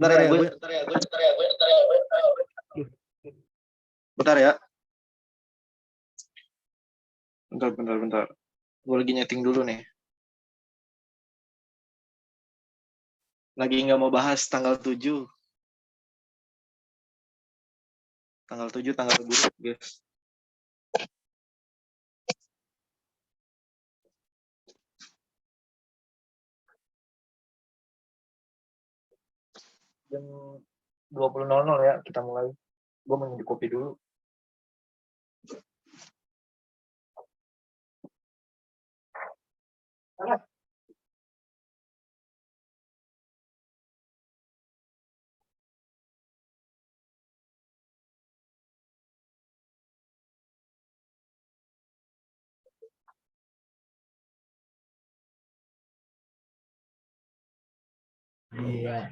Bentar ya, gue. Bentar ya. Bentar. Gue lagi nyeting dulu nih. Lagi nggak mau bahas tanggal 7. Tanggal 7, tanggal buruk, guys. Jam 20.00 ya, kita mulai. Gue mau nyedih kopi dulu. Iya.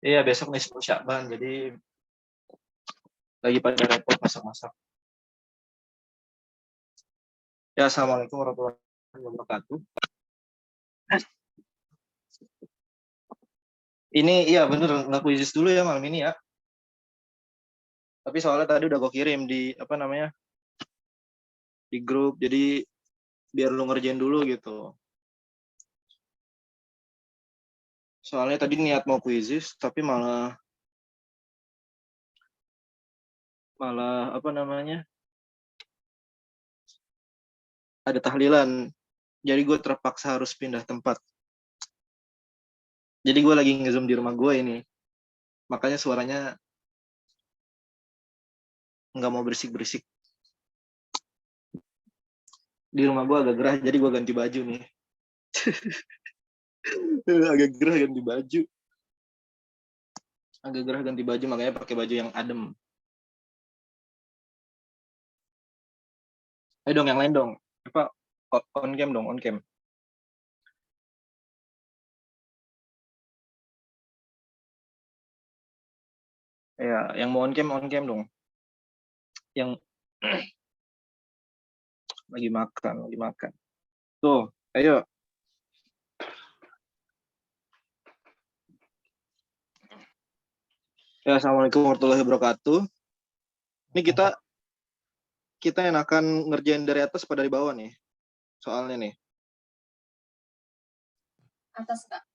Iya, besok nih 10 Syakban, jadi lagi pada repot masak-masak. Ya, assalamualaikum warahmatullahi wabarakatuh. Ini iya bener nggak kuisis dulu ya malam ini ya. Tapi soalnya tadi udah gue kirim di apa namanya di grup, jadi biar lu ngerjain dulu gitu. Soalnya tadi niat mau kuisis, tapi malah apa namanya ada tahlilan. Jadi gue terpaksa harus pindah tempat. Jadi gue lagi nge-zoom di rumah gue ini. Makanya suaranya nggak mau berisik-berisik. Di rumah gue agak gerah, jadi gue ganti baju nih. Agak gerah ganti baju. Agak gerah ganti baju, makanya pakai baju yang adem. Ayo dong yang lain dong. Apa on cam dong, on cam. Ya, yang mau on cam dong. Yang lagi makan. Tuh, ayo. Ya, assalamualaikum warahmatullahi wabarakatuh. Ini kita yang akan ngerjain dari atas pada dari bawah nih. Soalnya nih. Atas, Kak.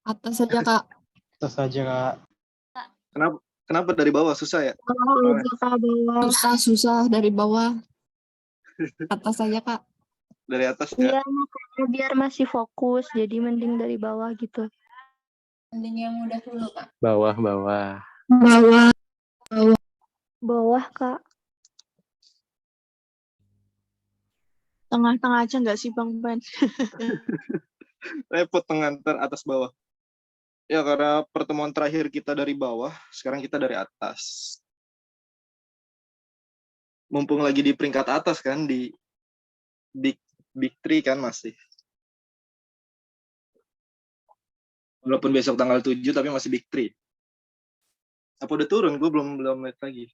Atas saja, Kak. Atas saja, Kak. Kenapa dari bawah susah ya? Susah dari bawah. Atas saja, Kak. Dari atas ya. Iya, makanya biar masih fokus, jadi mending dari bawah gitu. Mending yang mudah dulu, Kak. Bawah. Bawah, Kak. Tengah-tengah aja nggak sih, Bang Ben? Repot pengantar atas bawah. Ya, karena pertemuan terakhir kita dari bawah, sekarang kita dari atas. Mumpung lagi di peringkat atas kan, di Big Three kan masih. Walaupun besok tanggal 7, tapi masih Big Three. Apa udah turun? Gue belum lihat lagi.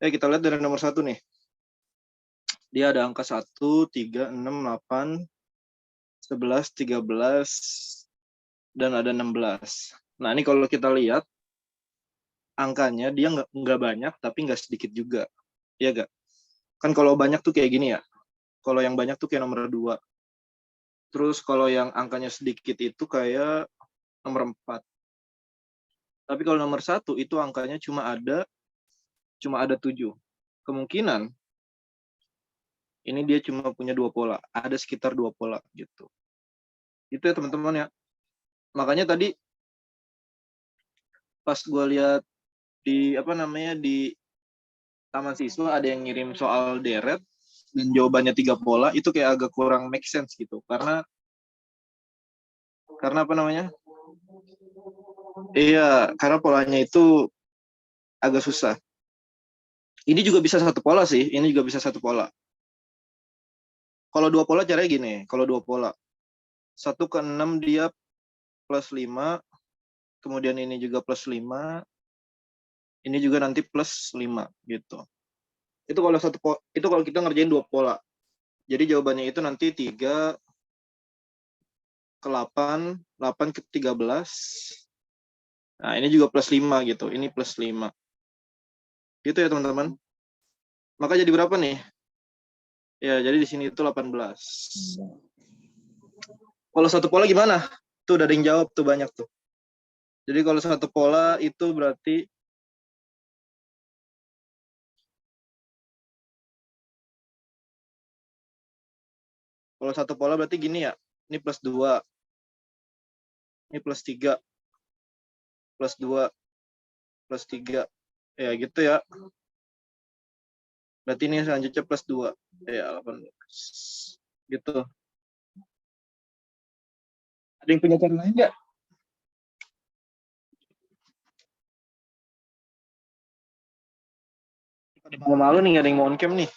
Kita lihat dari nomor 1 nih. Dia ada angka 1, 3, 6, 8, 11, 13, dan ada 16. Nah, ini kalau kita lihat, angkanya dia nggak banyak, tapi nggak sedikit juga. Iya nggak? Kan kalau banyak tuh kayak gini ya. Kalau yang banyak tuh kayak nomor 2. Terus kalau yang angkanya sedikit itu kayak nomor 4. Tapi kalau nomor 1 itu angkanya cuma ada 7. Kemungkinan ini dia cuma punya 2 pola. Ada sekitar 2 pola gitu. Itu ya teman-teman ya. Makanya tadi pas gue lihat di di Taman Siswa ada yang ngirim soal deret dan jawabannya 3 pola, itu kayak agak kurang make sense gitu. Karena apa namanya? Iya, karena polanya itu agak susah. Ini juga bisa 1 pola sih, ini juga bisa 1 pola. Kalau 2 pola caranya gini, kalau 2 pola. 1 ke 6 dia plus 5, kemudian ini juga plus 5, ini juga nanti plus 5 gitu. Itu kalau kita ngerjain 2 pola. Jadi jawabannya itu nanti 3 ke 8, 8 ke 13. Nah, ini juga plus 5 gitu. Ini plus 5. Gitu ya, teman-teman. Maka jadi berapa nih? Ya, jadi di sini itu 18. Kalau 1 pola gimana? Tuh udah ada yang jawab tuh banyak tuh. Jadi kalau 1 pola itu berarti kalau 1 pola berarti gini ya. Ini plus 2. Ini plus 3. Plus 2. Plus 3. Ya gitu ya. Berarti ini selanjutnya plus 2. Ya, 18. Gitu. Ada yang punya cara lain nggak? Pada malu-malu nih, nggak ada yang mau on cam nih.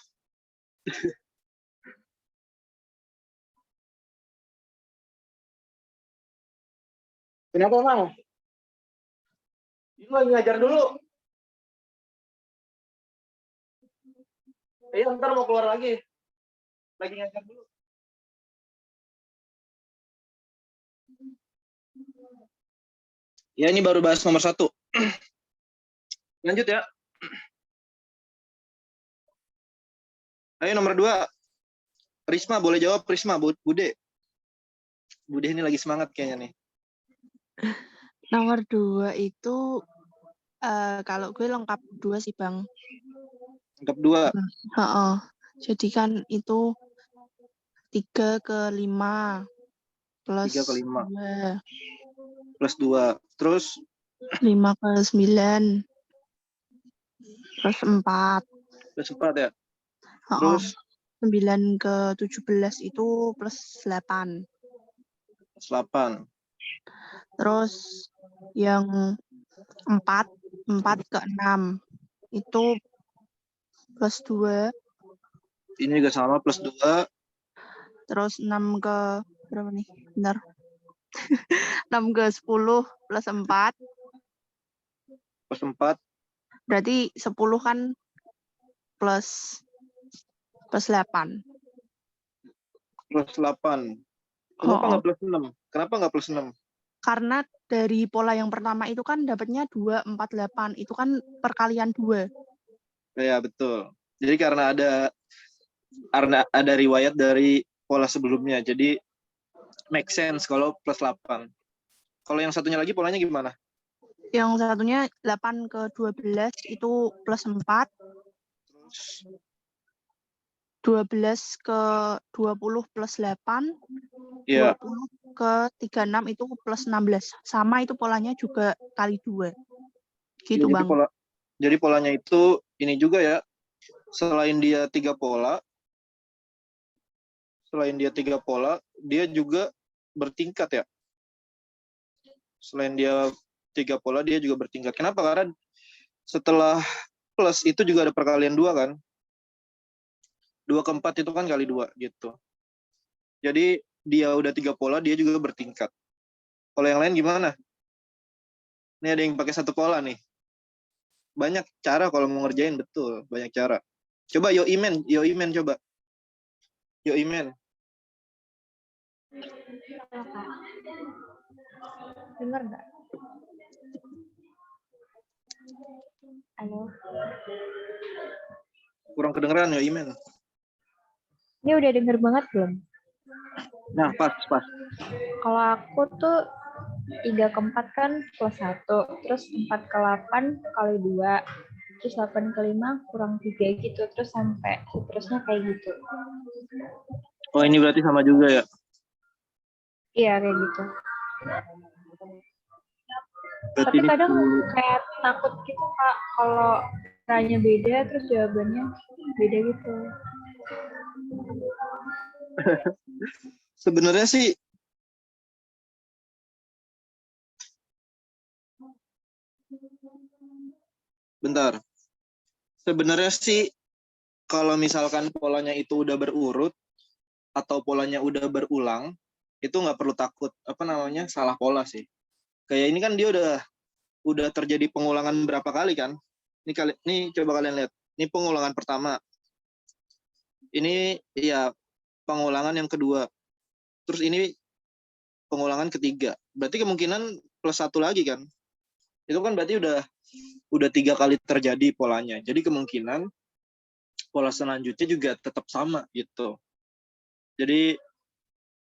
Kenapa, Mang? Ini lagi ngajar dulu. Iya, ntar mau keluar lagi. Lagi ngajar dulu. Ya, ini baru bahas nomor 1. Lanjut ya. Ayo nomor 2. Risma, boleh jawab Risma, Bude. Bude ini lagi semangat kayaknya nih. Nomor 2 itu kalau gue lengkap 2 sih, Bang. Lengkap 2. Heeh. Jadi kan itu 3 ke 5 plus 3 ke 5. 2. Plus 2. Terus 5 ke 9 plus 4. plus 4 ya. Heeh. Terus 9 ke 17 itu plus 8. plus 8. Terus yang 4 ke 6 itu plus 2, Ini juga sama plus 2. terus 6 ke berapa nih? Bentar. 6 ke 10 plus 4, Plus 4 berarti 10 kan plus 8. plus 8. Kenapa nggak plus 6? Kenapa nggak plus 6? Karena dari pola yang pertama itu kan dapatnya 2, 4, 8. Itu kan perkalian 2. Ya, betul. Jadi karena ada riwayat dari pola sebelumnya. Jadi make sense kalau plus 8. Kalau yang satunya lagi polanya gimana? Yang satunya 8 ke 12 itu plus 4. Terus 12 ke 20 plus 8. ya, 20 ke 36 itu plus 16. Sama itu polanya juga kali 2. Gitu, jadi Bang. polanya itu ini juga ya. Selain dia 3 pola, dia juga bertingkat ya. Selain dia 3 pola, dia juga bertingkat. Kenapa? Karena setelah plus itu juga ada perkalian 2 kan. 2 ke 4 itu kan kali 2 gitu. Jadi dia udah 3 pola, dia juga bertingkat. Kalau yang lain gimana? Ini ada yang pakai 1 pola nih. Banyak cara kalau mau ngerjain, betul. Banyak cara. Coba Yo Imen coba. Yo Imen. Dengar nggak? Halo. Kurang kedengeran Yo Imen. Ini udah denger banget belum? Nah, pas. Kalau aku tuh 3 ke 4 kan plus 1, terus 4 ke 8 kali 2, terus 8 ke 5 kurang 3 gitu, terus sampai seterusnya kayak gitu. Oh, ini berarti sama juga ya. Iya, kayak gitu. Berarti Tapi ini kadang 10. kayak takut gitu, Kak, kalau caranya beda, terus jawabannya beda gitu. Sebenarnya sih bentar. Sebenarnya sih kalau misalkan polanya itu udah berurut atau polanya udah berulang, itu nggak perlu takut salah pola sih. Kayak ini kan dia udah terjadi pengulangan berapa kali kan? Ini coba kalian lihat. Ini pengulangan pertama. Ini ya pengulangan yang kedua. Terus ini pengulangan ketiga. Berarti kemungkinan plus 1 lagi kan? Itu kan berarti udah 3 kali terjadi polanya. Jadi kemungkinan pola selanjutnya juga tetap sama gitu. Jadi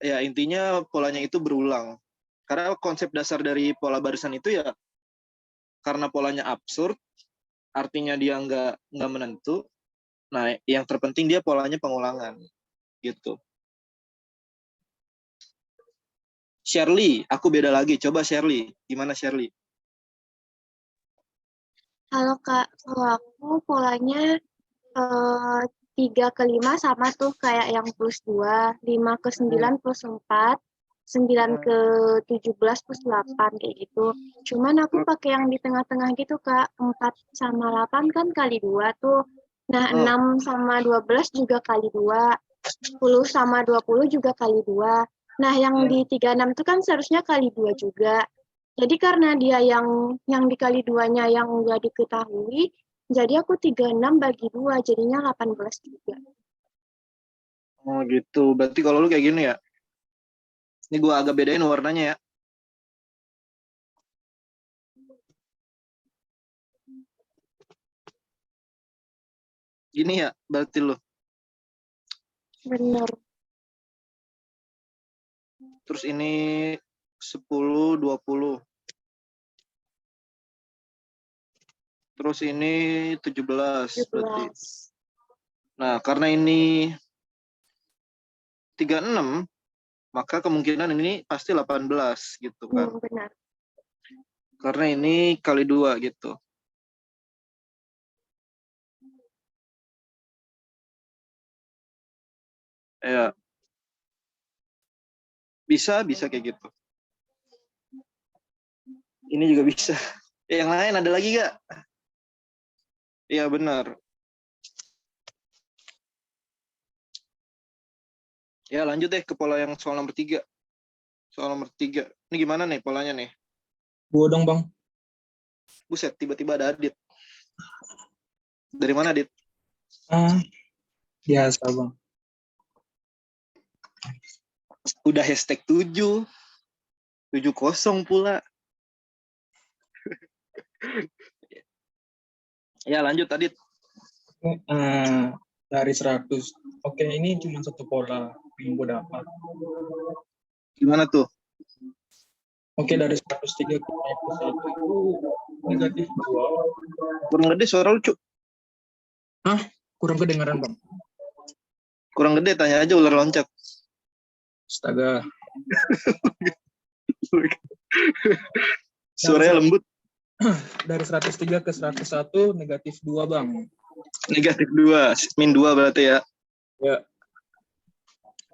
ya intinya polanya itu berulang. Karena konsep dasar dari pola barisan itu ya karena polanya absurd, artinya dia nggak menentu. Nah, yang terpenting dia polanya pengulangan gitu. Shirley, aku beda lagi. Coba Shirley, gimana Shirley? Halo Kak, kalau aku polanya 3 ke 5 sama tuh kayak yang plus 2, 5 ke 9 plus 4, 9 ke 17 plus 8 kayak gitu. Cuman aku pakai yang di tengah-tengah gitu Kak, 4 sama 8 kan kali 2 tuh. Nah, 6 sama 12 juga kali 2, 10 sama 20 juga kali 2. Nah, yang di 36 itu kan seharusnya kali 2 juga. Jadi karena dia yang dikali 2-nya yang nggak diketahui, jadi aku 36 bagi 2, jadinya 18 juga. Oh gitu. Berarti kalau lu kayak gini ya. Ini gua agak bedain warnanya ya. Gini ya, berarti lu. Bener. Terus ini 10, 20. Terus ini 17 berarti. 17. Nah, karena ini 36, maka kemungkinan ini pasti 18 gitu kan. Benar. Karena ini kali 2 gitu. Ya. Bisa kayak gitu. Ini juga bisa. Yang lain ada lagi gak? Iya benar. Ya lanjut deh ke pola yang soal nomor 3. Soal nomor 3. Ini gimana nih polanya nih? Gua dong, Bang. Buset, tiba-tiba ada Adit. Dari mana Adit? Biasa, Bang. Udah hashtag 7. 70 pula. Ya lanjut Adit. Dari 100. Oke, ini cuma satu pola yang gue dapat. Gimana tuh? Oke, dari 103 ke 101 itu negatif 2. Kurang gede suara lucu. Kurang kedengaran, Bang. Kurang gede, tanya aja ular loncat. Astaga. Suaranya lembut. Dari 103 ke 101 negatif 2, Bang. Negatif 2. Min 2 berarti ya. Ya.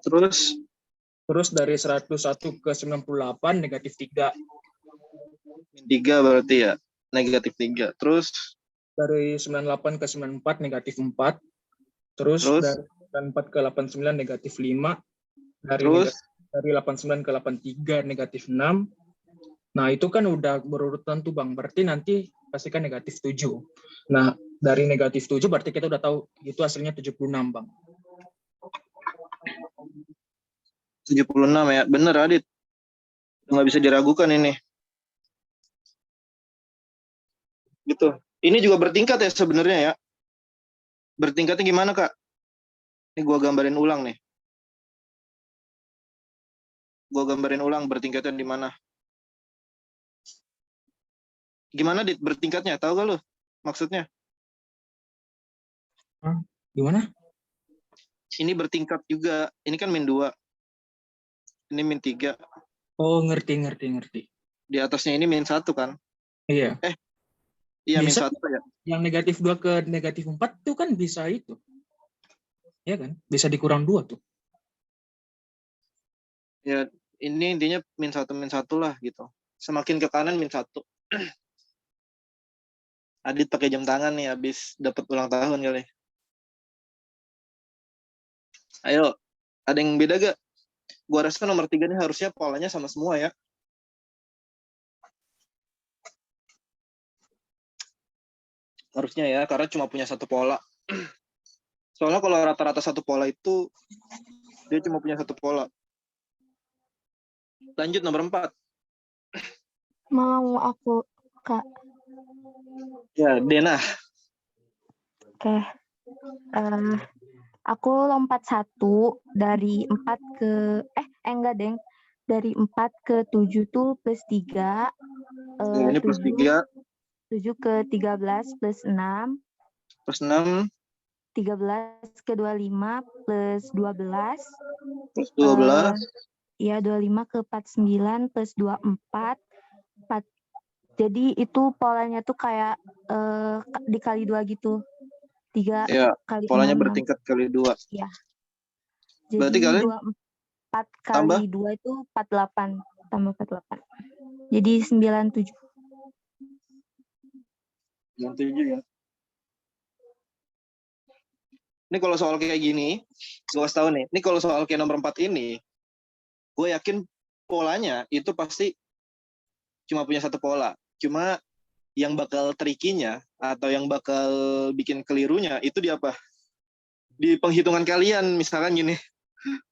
Terus dari 101 ke 98 negatif 3. min 3 berarti ya. Negatif 3. Terus Dari 98 ke 94 negatif 4. Terus dari 94 ke 89 negatif 5. Dari 89 ke 83 negatif 6. Nah, itu kan udah berurutan tuh, Bang. Berarti nanti pastikan negatif 7. Nah, dari negatif 7 berarti kita udah tahu itu hasilnya 76, Bang. 76 ya. Bener Adit. Nggak bisa diragukan ini. Gitu. Ini juga bertingkat ya sebenarnya ya. Bertingkatnya gimana, Kak? Ini gua gambarin ulang nih. Gua gambarin ulang bertingkatnya di mana. Gimana Dit bertingkatnya? Tahu gak lu maksudnya? Gimana? Ini bertingkat juga. Ini kan min 2. Ini min 3. Oh, ngerti. Di atasnya ini min 1 kan? Iya. Iya, min Bisa. 1 ya. Yang negatif 2 ke negatif 4 itu kan bisa itu. Ya kan? Bisa dikurang 2 tuh. Ya, ini intinya min 1 lah gitu. Semakin ke kanan min 1. Adit pakai jam tangan nih habis dapat ulang tahun kali. Ayo, ada yang beda gak? Gua rasa nomor 3 ini harusnya polanya sama semua ya. Harusnya ya, karena cuma punya satu pola. Soalnya kalau rata-rata satu pola itu, dia cuma punya satu pola. Lanjut nomor 4. Mau aku, Kak. Ya, Dena. Oke. Aku lompat 1 dari 4 ke enggak, Deng. Dari 4 ke 7 tuh plus 3. Ini plus 3. 7 ke 13 plus 6. Plus 6. 13 ke 25 plus 12. Plus 12. Iya, 25 ke 49 plus 24. 4. Jadi itu polanya tuh kayak dikali 2 gitu. 3 Ya, kali polanya 6. bertingkat kali 2. Iya. Berarti Jadi kalian 4 tambah? kali 2 itu 48. Tambah 48. Jadi 97. 97 ya. Ini kalau soal kayak gini, gue kasih tahu nih. Ini kalau soal kayak nomor 4 ini, gue yakin polanya itu pasti cuma punya satu pola. Cuma yang bakal trikinya atau yang bakal bikin kelirunya itu di apa? Di penghitungan kalian, misalkan gini.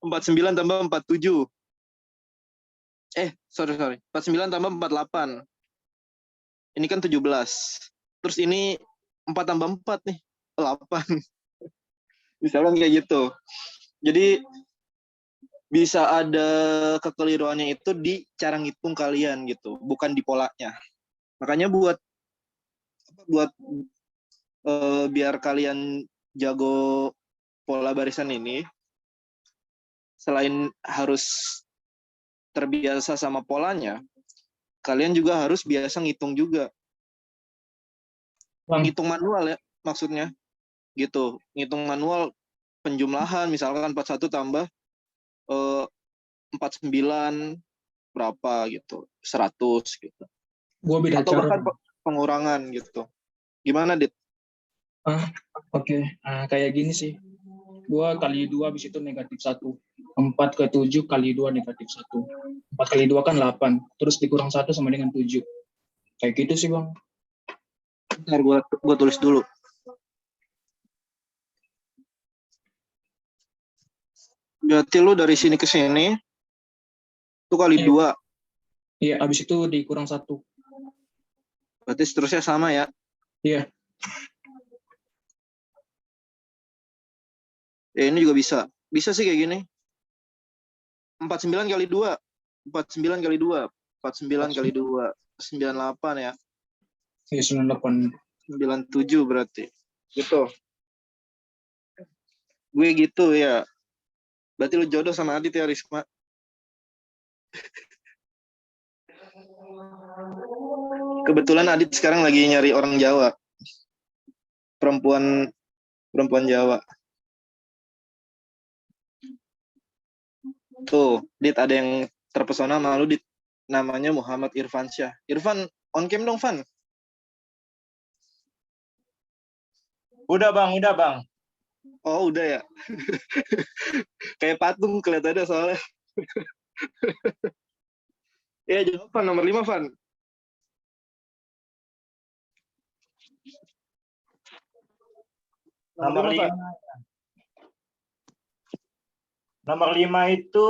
49 tambah 47. Sorry. 49 tambah 48. Ini kan 17. Terus ini 4 tambah 4 nih. 8. Misalkan kayak gitu. Jadi bisa ada kekeliruannya itu di cara ngitung kalian gitu, bukan di polanya. Makanya buat biar kalian jago pola barisan ini, selain harus terbiasa sama polanya, kalian juga harus biasa ngitung juga. Ngitung manual ya maksudnya. Gitu. Ngitung manual penjumlahan, misalkan 41 tambah 49 berapa gitu. 100 gitu. Gua beda Atau cara. bahkan pengurangan gitu. Gimana, Dit? Oke. Nah, kayak gini sih. Gua kali 2 habis itu -1. 4 ke 7 kali 2 -1. 4 kali 2 kan 8. Terus dikurang 1 sama dengan 7. Kayak gitu sih, Bang. Bentar, gua tulis dulu. Berarti lu dari sini ke sini itu kali Iya. 2. Iya, habis itu dikurang 1. Berarti seterusnya sama ya. Iya. Ya ini juga bisa. Bisa sih kayak gini. 49 kali 2. 49 kali 2. 49 kali 2. 98 ya. Iya, 98. 97 berarti. Gitu. Gue gitu ya. Berarti lu jodoh sama Adit ya, Risma. Kebetulan Adit sekarang lagi nyari orang Jawa. Perempuan Jawa. Tuh, Dit, ada yang terpesona sama lu, Dit. Namanya Muhammad Irfansyah. Irfan, on cam dong, Van. Udah bang. Oh, udah ya. Kayak patung kelihatannya soalnya. Ya, jawab, Van. Nomor 5, Van. Nomor 5. Van. Nomor 5 itu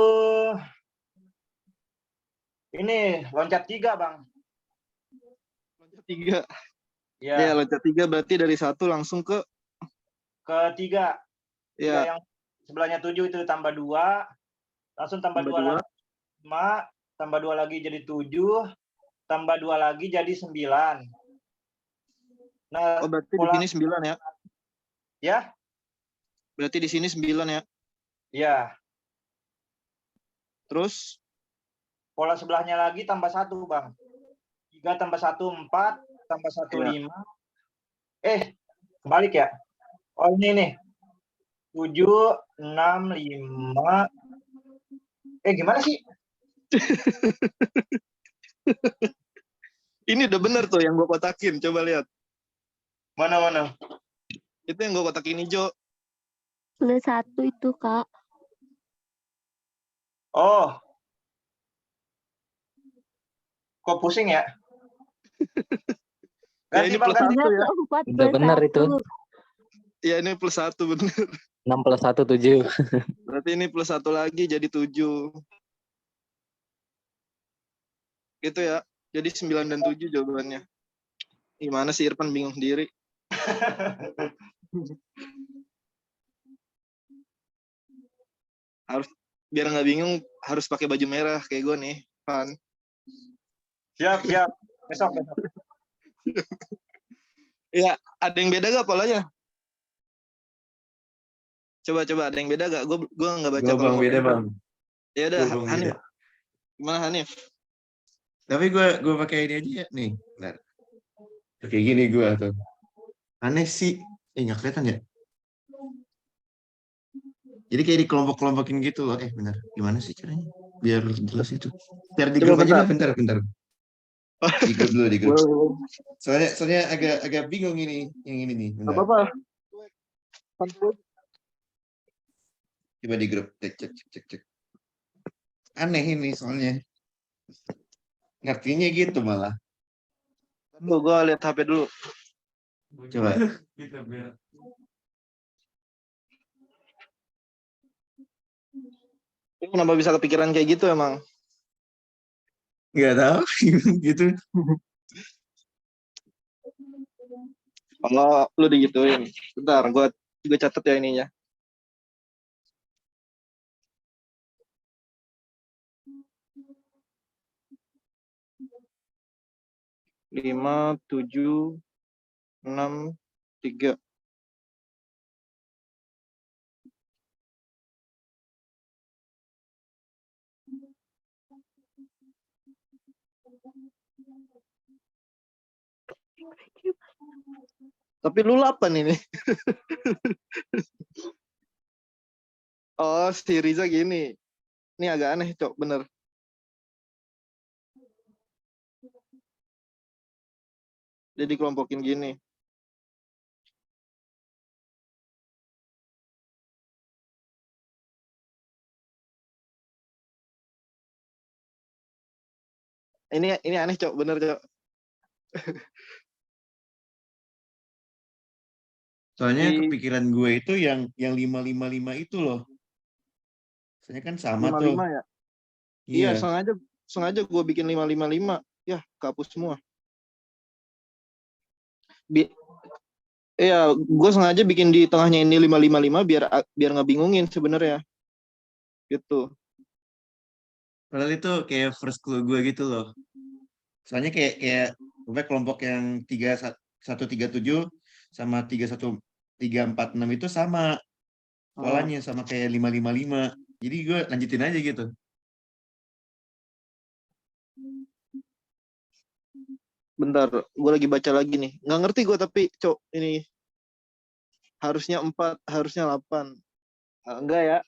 ini loncat 3 bang. Loncat 3. Ya. Ya, loncat 3 berarti dari 1 langsung ke 3. ya. Yang sebelahnya 7 itu tambah 2. Langsung tambah 2 lagi 5. Tambah 2 lagi jadi 7. Tambah 2 lagi jadi 9. Nah, Oh, berarti di sini 9 ya. Ya? Berarti di sini 9 ya. Ya. Terus Pola sebelahnya lagi tambah 1 bang. 3 tambah 1 4. Tambah 1 ya. 5. Kebalik ya. Oh ini nih. 7 6 5. Gimana sih? Ini udah bener tuh yang gue kotakin. Coba lihat. Mana? Itu yang gue kotakin hijau. Plus 1 itu, Kak. Oh. Kok pusing ya? Ya, ini plus 1 ya. Udah benar itu. Ya, ini plus 1 bener. 6 plus 1, 7. Berarti ini plus 1 lagi jadi 7. Gitu ya. Jadi 9 dan 7 jawabannya. Gimana sih Irfan bingung sendiri. Harus biar nggak bingung harus pakai baju merah kayak gue nih, Van. Siap. Besok. Ya, ada yang beda gak polanya? Coba ada yang beda gak? Gue nggak baca. Gue bang beda bang. Ya udah, Gua Hanif. beda. Gimana Hanif? Tapi gue pakai ini aja ya nih. Bentar. Kayak gini gue tuh. Aneh sih. Nggak kelihatan ya? Jadi kayak dikelompok-kelompokin gitu loh. Benar. Gimana sih caranya? Biar jelas itu. Biar di grup aja. Bentar. Di grup dulu, di grup. Soalnya agak bingung ini. Yang ini nih. Bentar. Apa-apa. Coba di grup. Cek. Aneh ini soalnya. Ngertinya gitu malah. Gue lihat HP dulu. Coba. Kenapa bisa kepikiran kayak gitu emang? Nggak tahu. Gitu. Kalau lu digituin. Bentar, gue catat ya ininya. Lima, 7, 6, 3. Tapi lu 8 ini. Oh, si Riza gini. Ini agak aneh, Cok, bener. Jadi kelompokin gini. Ini aneh, Cok. Bener, Cok. Soalnya Di kepikiran gue itu yang 555 itu loh. Soalnya kan sama tuh. 55 ya? Iya, Iya. sengaja gue bikin 555. Ya, kehapus semua. Iya, gue sengaja bikin di tengahnya ini 555 biar nggak bingungin sebenarnya. Gitu. Padahal itu kayak first clue gue gitu loh. Soalnya kayak kelompok yang 3137 sama 31346 itu sama polanya, sama kayak 555. Jadi gue lanjutin aja gitu. Bentar, gue lagi baca lagi nih. Nggak ngerti gue tapi, Cok, ini harusnya 4, harusnya 8. Enggak ya.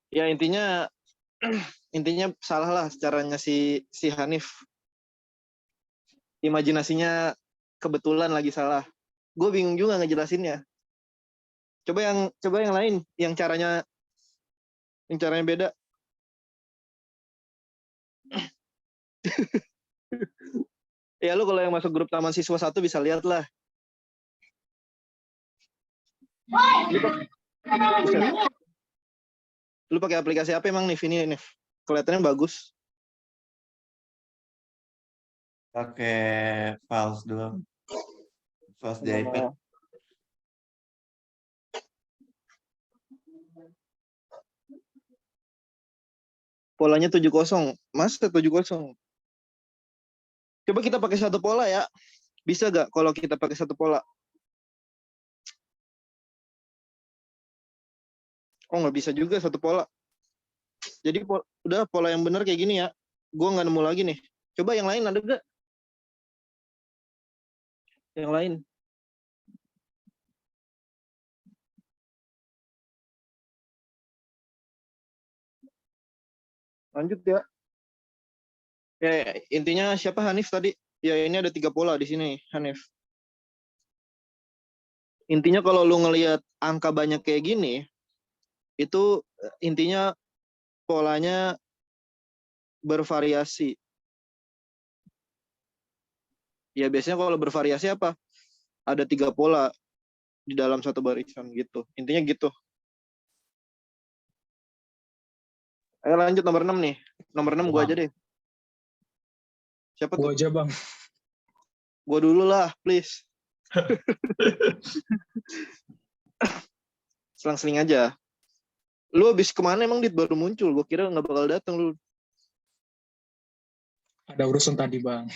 Ya intinya salah lah caranya si Hanif. Imajinasinya kebetulan lagi salah. Gue bingung juga ngejelasinnya. Coba yang lain, yang caranya beda. Ya lu kalau yang masuk grup Taman Siswa 1 bisa lihat lah. Lu pakai aplikasi apa emang nih ini nih? Kelihatannya bagus. Pakai files doang. Files di iPad. Polanya 70. Masa 70? Coba kita pakai satu pola ya. Bisa gak kalau kita pakai satu pola? Oh, nggak bisa juga satu pola. Jadi udah pola yang benar kayak gini ya. Gue nggak nemu lagi nih. Coba yang lain ada gak? Yang lain. Lanjut ya. Ya, intinya siapa Hanif tadi? Ya ini ada 3 pola di sini, Hanif. Intinya kalau lu ngelihat angka banyak kayak gini, itu intinya polanya bervariasi. Ya biasanya kalau bervariasi apa? Ada 3 pola di dalam satu barisan gitu. Intinya gitu. Ayo lanjut nomor 6 nih. Nomor 6 gue aja deh. Siapa tuh? Gua aja, Bang. Gue dulu lah, please. Selang-seling aja. Lu habis kemana emang Dit baru muncul? Gue kira nggak bakal datang lu. Ada urusan tadi, Bang.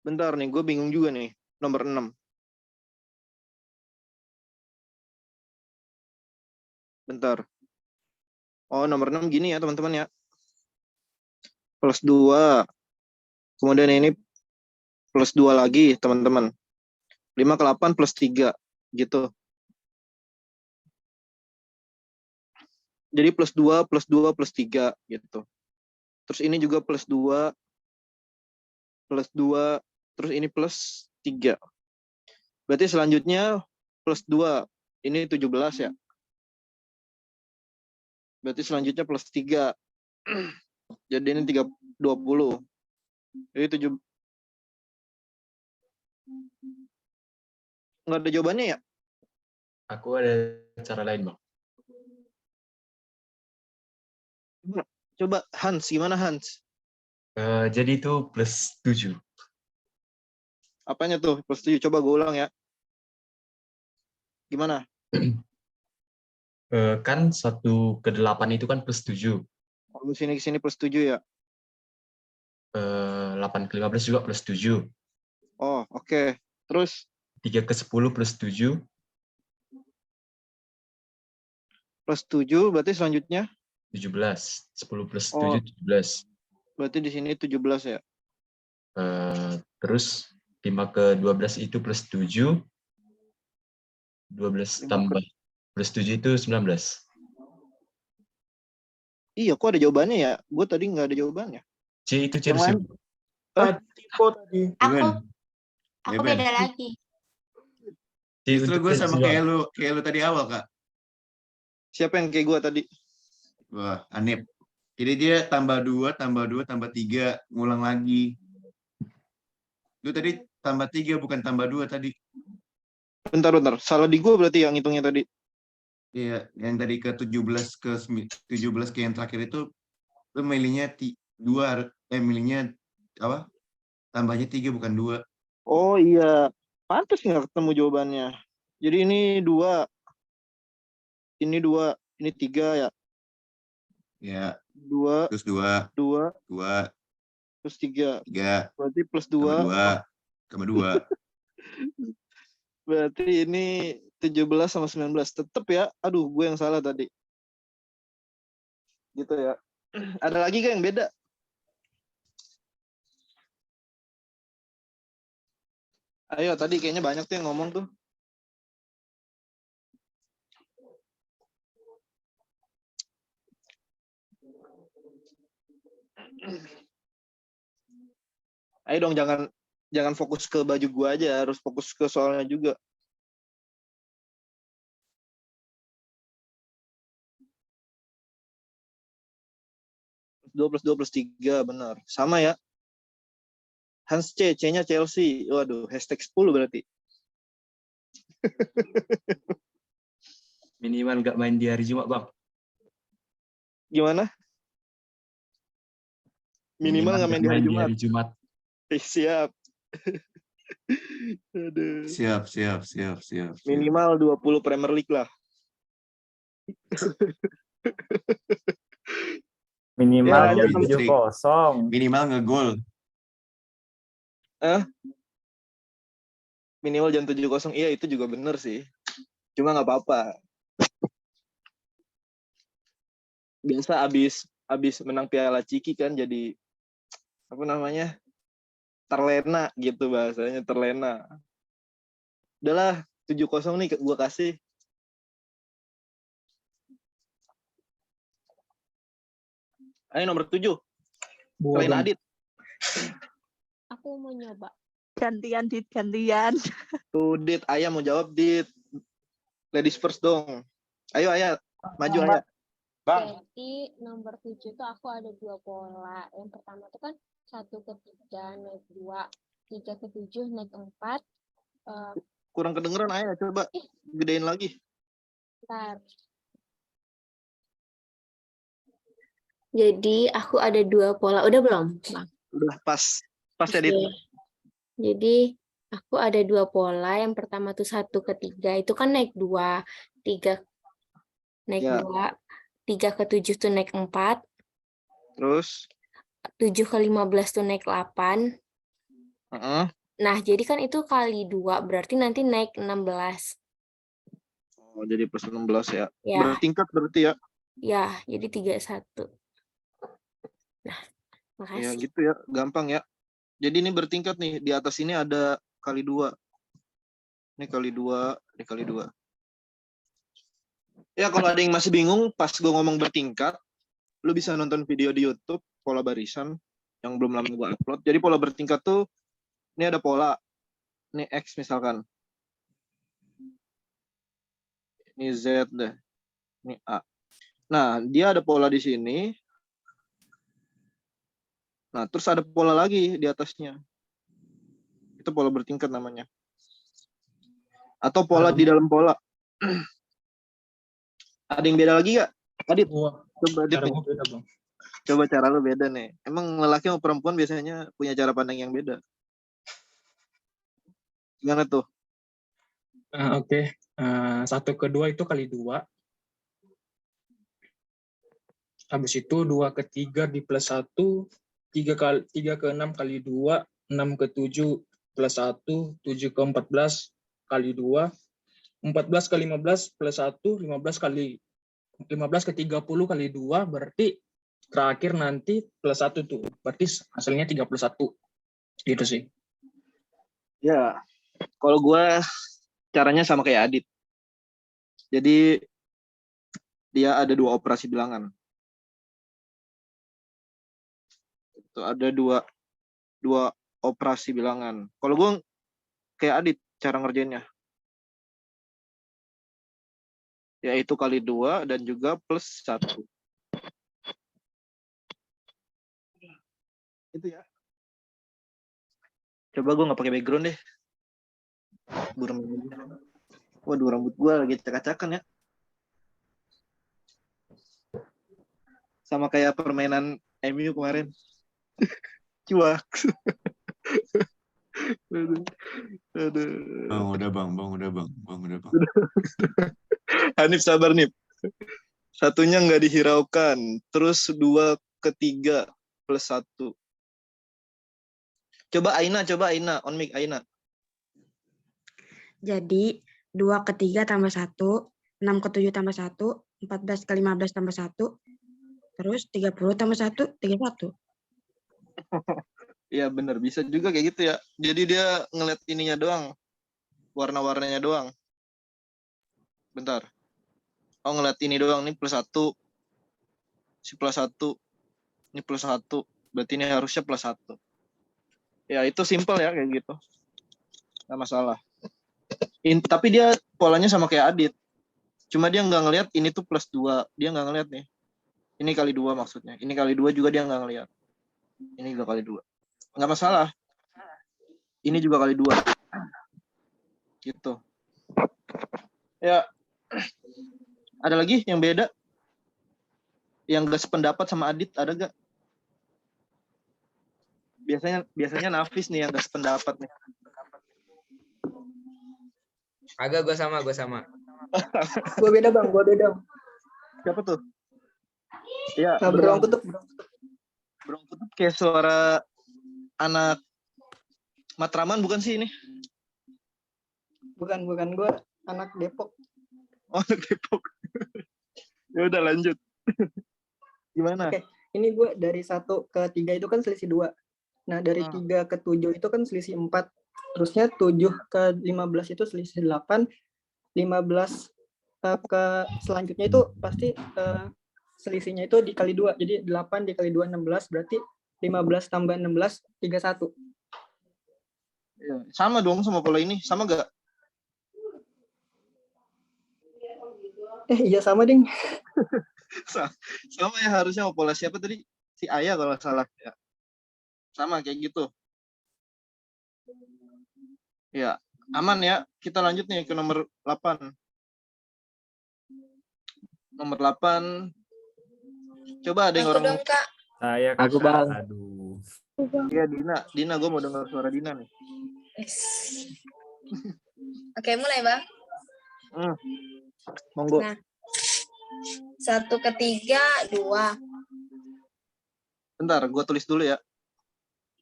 Bentar nih, gue bingung juga nih. Nomor 6. Bentar. Oh, nomor 6 gini ya teman-teman ya. Plus 2. Kemudian ini plus 2 lagi teman-teman. 5 ke 8 plus 3. Gitu. Jadi plus 2, plus 2, plus 3 gitu. Terus ini juga plus 2, plus 2, terus ini plus 3. Berarti selanjutnya plus 2. Ini 17 ya. Berarti selanjutnya plus 3. Jadi ini 20. Jadi 7. Nggak ada jawabannya ya? Aku ada cara lain, Bang. Coba Hans, gimana Hans? Jadi itu plus 7. Apanya tuh plus 7? Coba gue ulang ya. Gimana? Kan 1 ke 8 itu kan plus 7. Oh, sini plus 7 ya? 8 ke 15 juga plus 7. Oh, oke. Terus? 3 ke 10 plus 7. Plus 7, berarti selanjutnya? 17. 10 plus 7, 17. Berarti di sini 17 ya? Terus 5 ke 12 itu plus 7. 12 tambah plus 7 itu 19. Iya, kok ada jawabannya ya? Gue tadi nggak ada jawabannya. C itu Yang lain? Celsius. Tipe tadi. Aku Ben. beda lagi. C Justru untuk gue sama Celsius. kayak lu tadi awal, Kak. Siapa yang kayak gue tadi? Wah, Anip. Jadi dia tambah 2, tambah 2, tambah 3, ngulang lagi. Lu tadi tambah 3, bukan tambah 2 tadi. Bentar. Salah di gue berarti yang hitungnya tadi. Iya, yang tadi ke 17 ke yang terakhir itu lu milihnya 2, milihnya apa? Tambahnya 3 bukan 2. Oh iya. Pantas nggak ketemu jawabannya. Jadi ini 2. Ini 2. Ini 3 ya. Ya, 2. terus 2, 2. 2, Terus 3. 3, Berarti plus tambah 2. 2, tambah 2. Berarti ini 17 sama 19. Tetep ya. Aduh, gue yang salah tadi. Gitu ya. Ada lagi gak yang beda? Ayo, tadi kayaknya banyak tuh yang ngomong tuh. Ayo dong, jangan fokus ke baju gua aja, harus fokus ke soalnya juga. Plus 2 plus 3, benar. Sama ya. Hans C-nya Chelsea. Waduh, hashtag 10 berarti. Minimal nggak main di hari Jumat, Bang. Gimana? Minimal nggak main di hari Jumat. Jumat. Siap. Aduh. Siap. Minimal 20 Premier League lah. Minimal Ya, jam Win streak. 7-0. Minimal ngegol. Minimal jam 7.00. Iya, itu juga bener sih. Cuma nggak apa-apa. Biasa abis menang Piala Ciki kan jadi apa namanya? Terlena gitu bahasanya, terlena. Udahlah, 7-0 nih gua kasih. Ayo nomor 7. Selain Adit. Aku mau nyoba. Gantian, Dit, gantian. Tuh, Dit, Ayah mau jawab, Dit. Ladies first dong. Ayo, Ayah. Maju, Ayah. Bang, Jadi nomor 7 tuh aku ada 2 pola. Yang pertama tuh kan 1 ke 3 naik 2, 3 ke 7 naik 4. Kurang kedengeran, Ayah. Coba gedein lagi. Bentar. Jadi aku ada 2 pola. Udah belum? Udah pas. Pas ya, Dit. Oke. Jadi aku ada 2 pola. Yang pertama tuh 1 ke 3 itu kan naik 2. 3 naik Ya. 2. 3 ke 7 tuh naik 4. Terus? 7 ke 15 tuh naik 8. Nah, jadi kan itu kali 2. Berarti nanti naik 16. Oh, jadi plus 16 ya. Ya. Bertingkat berarti ya. Ya, jadi 31. Nah, Ya makasih. gitu ya. Gampang ya. Jadi ini bertingkat nih. Di atas ini ada kali 2. Ini kali 2. Ini kali 2. Ya, kalau ada yang masih bingung pas gue ngomong bertingkat, lu bisa nonton video di YouTube pola barisan yang belum lama gue upload. Jadi pola bertingkat tuh ini ada pola. Ini X misalkan. Ini Z deh. Ini A. Nah, dia ada pola di sini. Nah, terus ada pola lagi di atasnya. Itu pola bertingkat namanya. Atau pola di dalam pola. Ada yang beda lagi gak? Adit, coba Adit nih. Beda, Bang. Coba cara lu beda nih. Emang lelaki sama perempuan biasanya punya cara pandang yang beda. Gimana tuh? Oke. 1 ke 2 itu kali 2. Habis itu 2 ke 3 di plus 1. 3 ke 6 kali 2. 6 ke 7 plus 1. 7 ke 14 kali 2. 14 ke 15 plus 1. 15 ke 30 kali 2. Berarti terakhir nanti plus 1 tuh. Berarti hasilnya 31. Gitu sih. Ya, kalau gue caranya sama kayak Adit. Jadi dia ada 2 operasi bilangan. Tuh ada dua operasi bilangan. Kalau gue kayak Adit cara ngerjainnya. Yaitu kali 2 dan juga plus 1. Itu ya. Coba gue nggak pakai background deh. Buram. Waduh, rambut gue lagi cak-cakan ya. Sama kayak permainan MU kemarin. Cuak. Aduh. Bang, udah bang. Hanif sabar nih. Satunya nggak dihiraukan. Terus 2 ke 3 plus 1. Coba Aina. On mic Aina. Jadi 2 ke 3 tambah 1, 6 ke 7 tambah 1, 14 ke 15 tambah 1, terus 30 tambah 1, 31. Iya bener, bisa juga kayak gitu ya. Jadi dia ngeliat ininya doang. Warna-warnanya doang. Bentar. Oh ngeliat ini doang, nih plus 1. Si plus 1. Ini plus 1. Berarti ini harusnya plus 1. Ya itu simple ya kayak gitu. Nggak masalah. Tapi dia polanya sama kayak Adit. Cuma dia nggak ngeliat ini tuh plus 2. Dia nggak ngeliat nih. Ini kali 2 maksudnya. Ini kali 2 juga dia nggak ngeliat. Ini juga kali 2. Nggak masalah. Ini juga kali 2. Gitu. Ya. Ada lagi yang beda? Yang gak sependapat sama Adit, ada gak? Biasanya Nafis nih yang gak sependapat nih. Agak gue sama. Gue beda bang. Siapa tuh? Ya, Nah, Beruang Kutub. Beruang Kutub kayak suara anak Matraman bukan sih ini? Bukan. Gue anak Depok. Oh, anak Depok. Ya udah lanjut. Gimana? Oke, ini gue dari 1 ke 3 itu kan selisih 2. Nah, dari 3 ke 7 itu kan selisih 4. Terusnya 7 ke 15 itu selisih 8. 15 ke selanjutnya itu pasti selisihnya itu dikali 2. Jadi 8 dikali 2, 16. Berarti 15 tambah 16, 31. Ya, sama dong sama pola ini. Sama gak? Iya sama, Ding. Sama ya harusnya pola siapa tadi? Si Ayah kalau salah. Ya. Sama kayak gitu. Ya, aman ya. Kita lanjut nih ke nomor 8. Nomor 8. Coba ada yang Aku orang... dong, Kak. Saya Aku, Bang. Aduh. Iya, Dina, gue mau dengar suara Dina nih. Yes. Oke, mulai, Bang. Monggo. Nah, 1 ke 3, 2. Bentar, gue tulis dulu ya.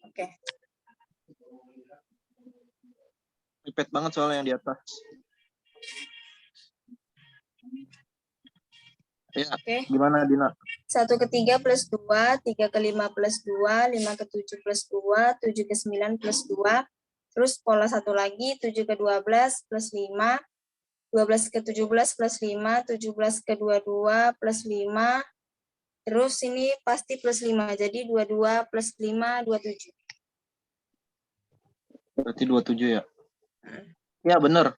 Oke. Ribet banget soalnya yang di atas. Ya, Oke. Gimana Dina? 1 ke 3 plus 2, 3 ke 5 plus 2, 5 ke 7 plus 2, 7 ke 9 plus 2. Terus pola 1 lagi, 7 ke 12 plus 5, 12 ke 17 plus 5, 17 ke 22 plus 5. Terus ini pasti plus 5, jadi 22 plus 5, 27. Berarti 27 ya? Ya bener.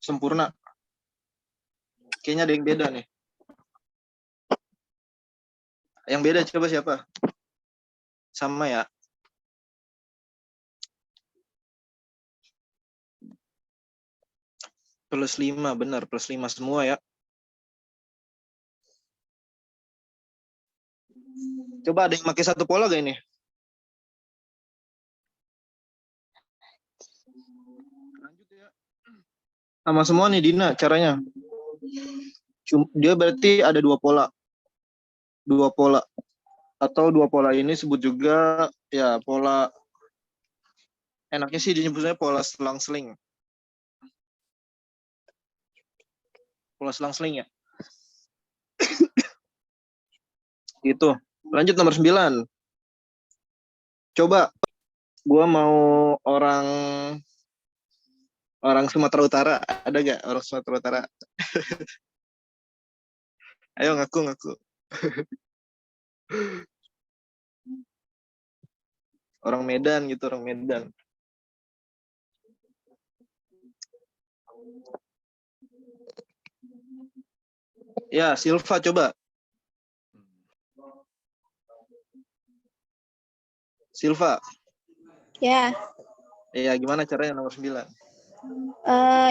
Sempurna. Kayaknya ada yang beda nih. Yang beda coba siapa? Sama ya? Plus 5, benar. Plus 5 semua ya. Coba ada yang pakai satu pola gak ini? Lanjut ya. Sama semua nih Dina caranya. Dia berarti ada 2 pola. 2 pola. Atau 2 pola ini sebut juga ya pola, enaknya sih disebutnya pola selang-seling. Pola selang-seling ya. Gitu. Lanjut nomor 9. Coba gua mau orang Sumatera Utara. Ada gak orang Sumatera Utara? Ayo ngaku. Orang Medan gitu, orang Medan. Ya, Silva coba. Silva. Ya, Ya, gimana caranya nomor 9?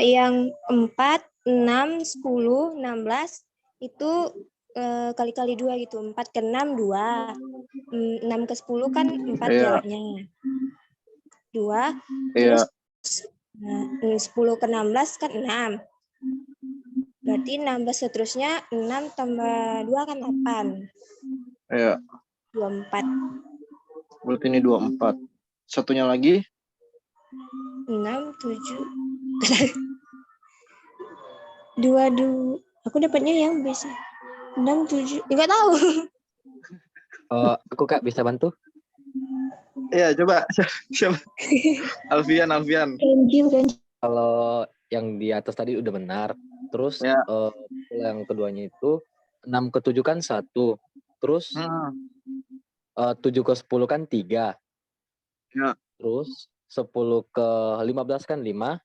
yang 4, 6, 10, 16 itu kali-kali 2 gitu. 4 ke 6, 2. 6 ke 10 kan 4 Iya. jaraknya. 2. Iya. Terus 10 ke 16 kan 6. Berarti 16 seterusnya 6 tambah 2 kan 8. Iya. 24. Berarti ini 24. Satunya lagi? 6, 7. 2. Aku dapatnya yang biasa. 6, 7. Enggak tahu. Aku Kak bisa bantu? Iya, coba. Siapa? Alfian. Kalau yang di atas tadi udah benar. Terus Ya. yang keduanya itu 6 ke 7 kan 1. Terus 7 ke 10 kan 3. Ya. Terus 10 ke 15 kan 5.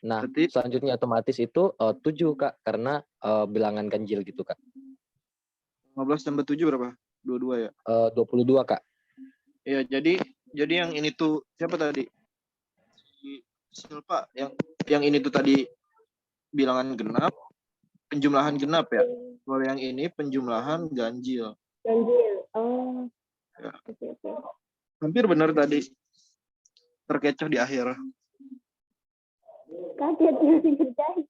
Nah, Berarti selanjutnya otomatis itu 7 Kak, karena bilangan ganjil gitu Kak. 15 tambah 7 berapa? 22 ya? 22 Kak. Iya, jadi yang ini tuh siapa tadi? Silva, yang ini tuh tadi bilangan genap, penjumlahan genap ya. Kalau yang ini penjumlahan ganjil. Ganjil. Oh. Ya. Oke. Hampir benar tadi. Terkecoh di akhir. Kaget masih kerjain.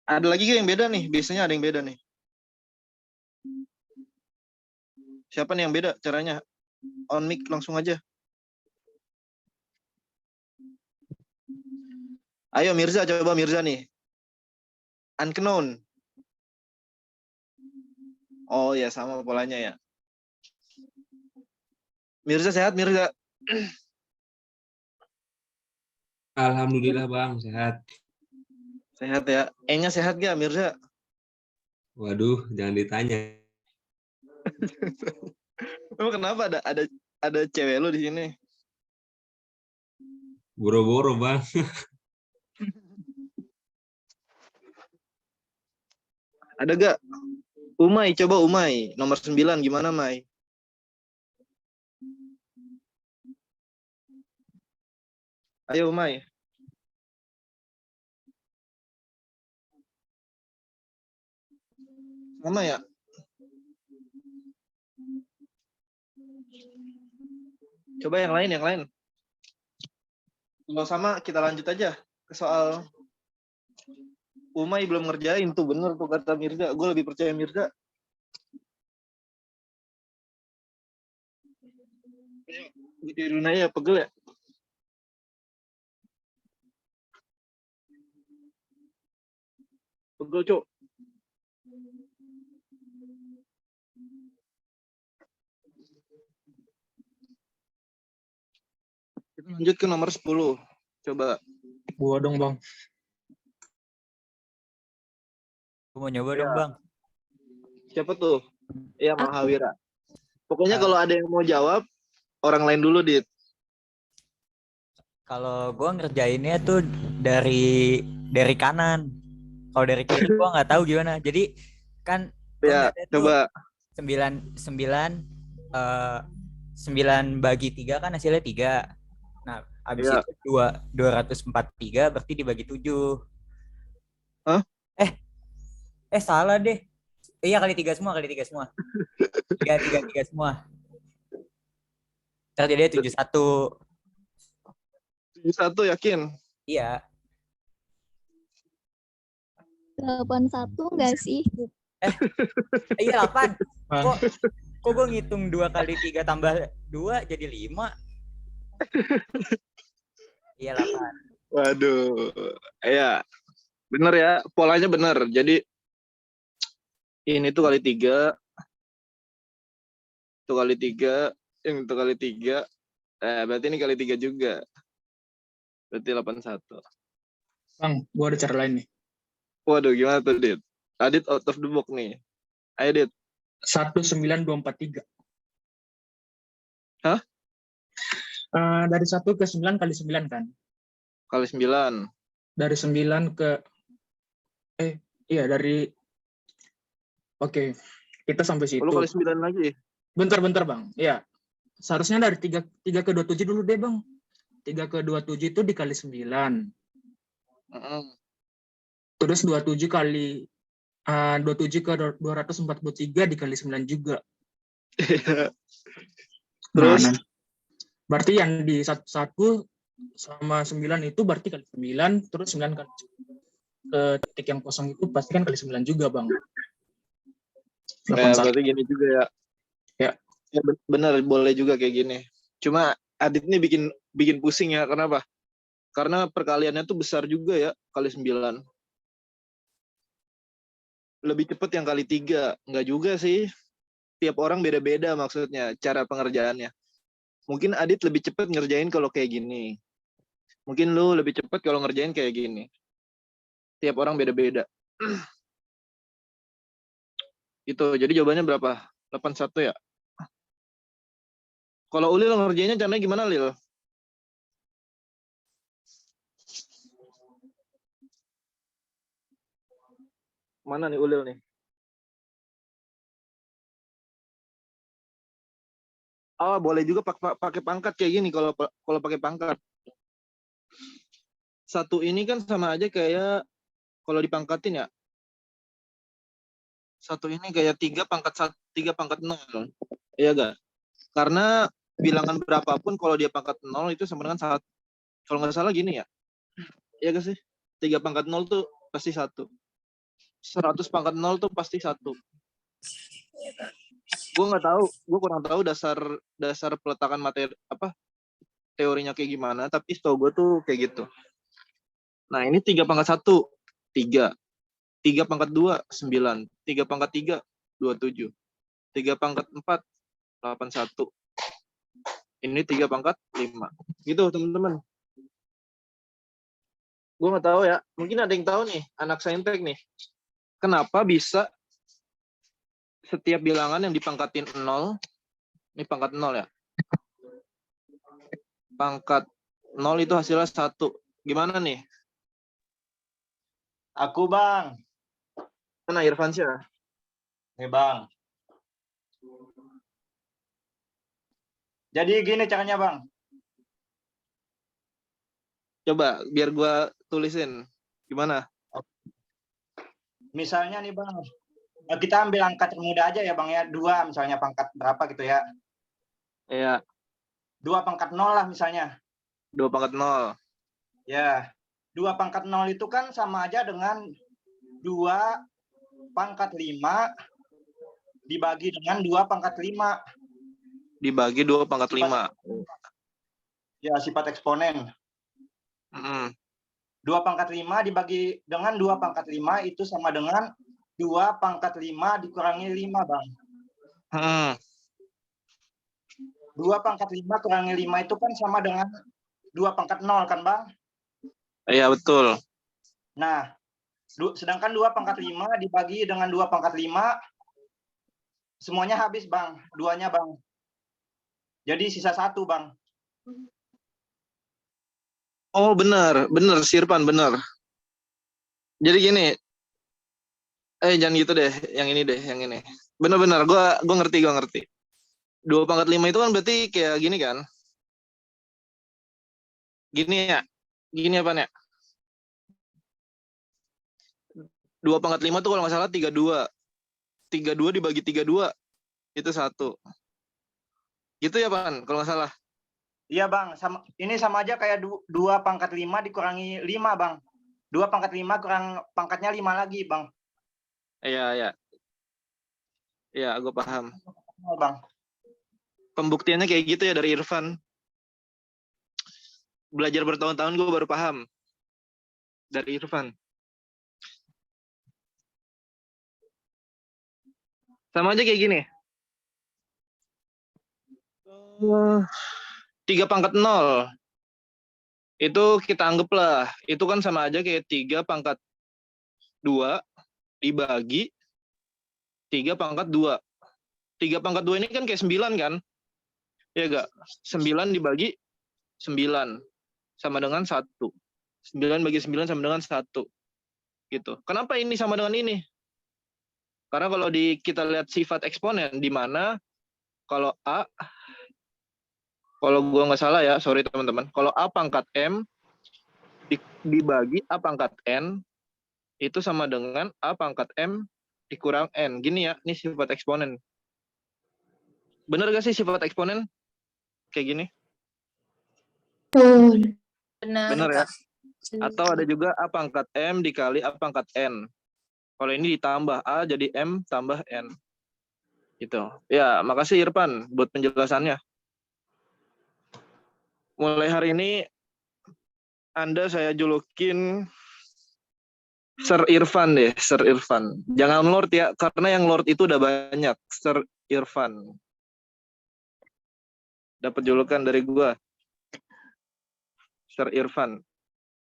Ada lagi gak yang beda nih? Biasanya ada yang beda nih. Siapa nih yang beda caranya? On mic langsung aja. Ayo Mirza, coba Mirza nih. Unknown. Oh ya, sama polanya ya. Mirza sehat, Mirza? Alhamdulillah Bang, sehat. Sehat ya. E-nya sehat gak Mirza? Waduh, jangan ditanya. Emang kenapa ada cewek lu di sini? Boro-boro Bang. Ada gak? Umay, coba Umay. Nomor 9 gimana, Mai? Ayo, Umay. Sama ya? Coba yang lain. Kalau sama, kita lanjut aja ke soal Umay belum ngerjain tuh, bener tuh kata Mirza. Gue lebih percaya Mirza. Tidurin aja, pegel ya? Pegel, Cok. Kita lanjut ke nomor 10. Coba. Gua dong, Bang. Gue mau nyoba dong, Bang. Siapa tuh? Iya, Mahawira. Pokoknya kalau ada yang mau jawab, orang lain dulu, Dit. Kalau gue ngerjainnya tuh dari kanan. Kalau dari kiri gue nggak tahu gimana. Jadi kan ya, coba 9 bagi 3 kan hasilnya 3. Nah, habis ya. itu 243 berarti dibagi 7. Hah? Salah deh. Iya, kali 3 semua. 3 semua. Terjadi 71. 71 yakin? Iya. 81 enggak sih? Iya 8. Kok gue ngitung 2 kali 3 tambah 2 jadi 5. Iya 8. Waduh. Iya. Bener ya, polanya bener. Jadi ini tuh kali 3. Itu kali 3, yang itu kali 3. Berarti ini kali 3 juga. Berarti 81. Bang, gua ada cara lain nih. Waduh, gimana tuh, Dit? Adit out of the box nih. Ayo, Dit. 19243. Hah? Dari 1 ke 9 kali 9 kan? Kali 9. Dari 9 ke dari oke, kita sampai situ. Lu kali 9 lagi. Bentar Bang. Ya. Seharusnya dari 3 ke 27 dulu deh, Bang. 3 ke 27 itu dikali 9. Terus 27 kali 27 ke 243 dikali 9 juga. Terus? Nah, berarti yang di 1 sama 9 itu berarti kali 9, terus 9 kali ke titik yang kosong itu pasti kan kali 9 juga, Bang. Ya, berarti gini juga ya. Ya. Ya benar, boleh juga kayak gini. Cuma Adit ini bikin pusing ya, kenapa? Karena perkaliannya tuh besar juga ya, kali 9. Lebih cepat yang kali 3. Enggak juga sih. Tiap orang beda-beda maksudnya, cara pengerjaannya. Mungkin Adit lebih cepat ngerjain kalau kayak gini. Mungkin lu lebih cepat kalau ngerjain kayak gini. Tiap orang beda-beda. Itu, jadi jawabannya berapa? 81 ya? Kalau Ulil ngerjainnya caranya gimana, Lil? Mana nih Ulil nih? Oh, boleh juga pakai pangkat kayak gini kalau pakai pangkat. 1 ini kan sama aja kayak kalau dipangkatin ya. 1 ini kayak 3 pangkat 0. Iya gak? Karena bilangan berapapun kalau dia pangkat 0 itu sama dengan 1. Kalau nggak salah gini ya. Iya gak sih? 3 pangkat 0 tuh pasti 1. 100 pangkat 0 tuh pasti 1. Gue kurang tahu dasar peletakan materi teorinya kayak gimana, tapi setahu gue tuh kayak gitu. Nah, ini 3 pangkat 1, 3. 3 pangkat 2, 9. 3 pangkat 3, 27. 3 pangkat 4, 81. Ini 3 pangkat 5. Gitu, teman-teman. Gue nggak tahu ya. Mungkin ada yang tahu nih, anak saintek nih. Kenapa bisa setiap bilangan yang dipangkatin 0, ini pangkat 0 ya. Pangkat 0 itu hasilnya 1. Gimana nih? Aku, Bang. Mana Irfansyah? Nih, Bang. Jadi gini caranya, Bang. Coba, biar gua tulisin. Gimana? Misalnya nih, Bang. Kita ambil angka termuda aja ya, Bang ya. 2 misalnya pangkat berapa gitu ya. Iya. 2 pangkat 0 lah misalnya. 2 pangkat 0. Ya. 2 pangkat 0 itu kan sama aja dengan 2 pangkat 5 dibagi dengan 2 pangkat 5. Dibagi 2 pangkat 5. Ya, sifat eksponen. 2 pangkat 5 dibagi dengan 2 pangkat 5 itu sama dengan 2 pangkat 5 dikurangi 5, Bang. 2 pangkat 5 kurangi 5 itu kan sama dengan 2 pangkat 0 kan, Bang? Iya, betul. Nah, sedangkan 2 pangkat 5 dibagi dengan 2 pangkat 5, semuanya habis, Bang. 2-nya, Bang. Jadi sisa 1, Bang. Oh, benar, Sirpan, benar. Jadi gini, jangan gitu deh, yang ini. Benar, gua ngerti. 2 pangkat 5 itu kan berarti kayak gini kan? Gini ya? Gini apa nih? 2 pangkat 5 tuh kalau nggak salah 32. 32 dibagi 32, itu 1. Gitu ya, Pan? Kalau nggak salah. Iya, Bang. Ini sama aja kayak 2 pangkat 5 dikurangi 5, Bang. 2 pangkat 5 kurang pangkatnya 5 lagi, Bang. Iya. Iya, gue paham. Bang. Pembuktiannya kayak gitu ya dari Irfan. Belajar bertahun-tahun gue baru paham. Dari Irfan. Sama aja kayak gini. 3 pangkat 0. Itu kita anggaplah. Itu kan sama aja kayak 3 pangkat 2 dibagi 3 pangkat 2. 3 pangkat 2 ini kan kayak 9 kan? Ya enggak? 9 dibagi 9 sama dengan 1. 9 bagi 9 sama dengan 1. Gitu. Kenapa ini sama dengan ini? Karena kalau kita lihat sifat eksponen, di mana kalau A, kalau gua nggak salah ya, sorry teman-teman, kalau A pangkat M dibagi A pangkat N, itu sama dengan A pangkat M dikurang N. Gini ya, ini sifat eksponen. Bener gak sih sifat eksponen? Kayak gini? Benar. Bener ya? Atau ada juga A pangkat M dikali A pangkat N. Kalau ini ditambah A jadi M tambah N. Gitu. Ya, makasih Irfan buat penjelasannya. Mulai hari ini Anda saya julukin Sir Irfan deh, Sir Irfan. Jangan Lord ya, karena yang Lord itu udah banyak. Sir Irfan. Dapat julukan dari gua. Sir Irfan.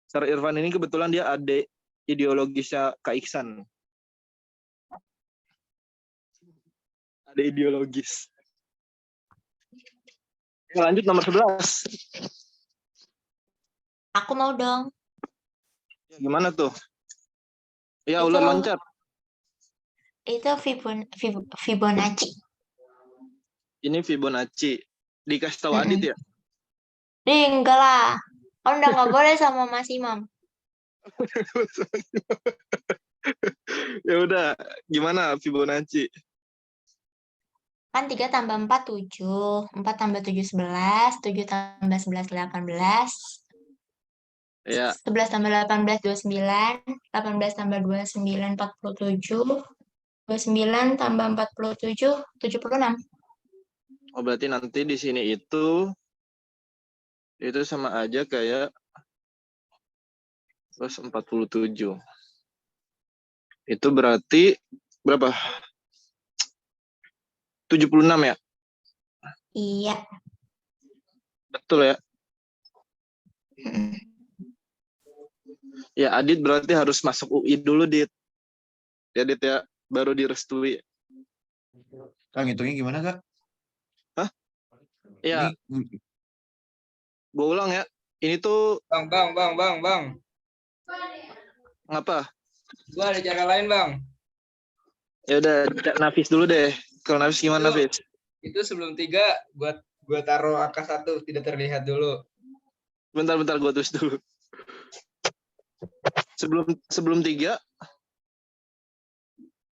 Sir Irfan ini kebetulan dia adik ideologisnya Kak Iksan. Adik ideologis. Lanjut nomor 11. Aku mau dong. Ya, gimana tuh? Ya, Itu- ular loncat. Itu Fibonacci. Ini Fibonacci. Dikasih tahu Adit ya? Enggak lah. Kan udah nggak boleh sama Mas Imam. Ya udah, gimana Fibonacci? Kan 3 tambah 4, 7. 4 tambah 7, 11. 7 tambah 11, 18. Ya, 11 tambah 18, 29. 18 tambah 29, 47. 29 tambah 47, 76. oh berarti nanti di sini itu sama aja kayak plus 47. Itu berarti berapa? 76 ya? Iya. Betul ya? Ya, Adit berarti harus masuk UI dulu, Dit. Ya, Dit ya, baru direstui. Kang, hitungnya gimana, Kak? Hah? Ya. Gue ulang ya. Ini tuh Bang. ngapa? Gua ada cara lain, Bang. Ya udah, Nafis dulu deh. Kalau Nafis gimana, Nafis? Itu sebelum 3 gua taruh angka 1 tidak terlihat dulu. Bentar, gue tulis dulu. Sebelum 3,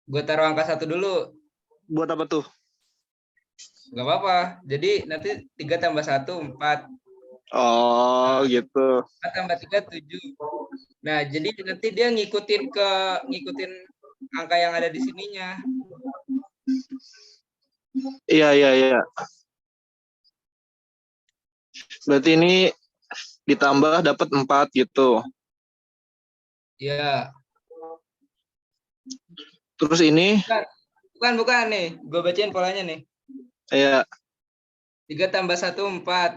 Gua taruh angka 1 dulu. buat apa tuh? Gak apa-apa. Jadi nanti 3 tambah 1, 4. Oh, gitu. 4 tambah 3, 7. Nah, jadi nanti dia ngikutin angka yang ada di sininya. Iya. Berarti ini ditambah dapat 4 gitu. Iya. Terus ini? Bukan nih. Gue bacain polanya nih. Iya. 3 tambah 1, 4.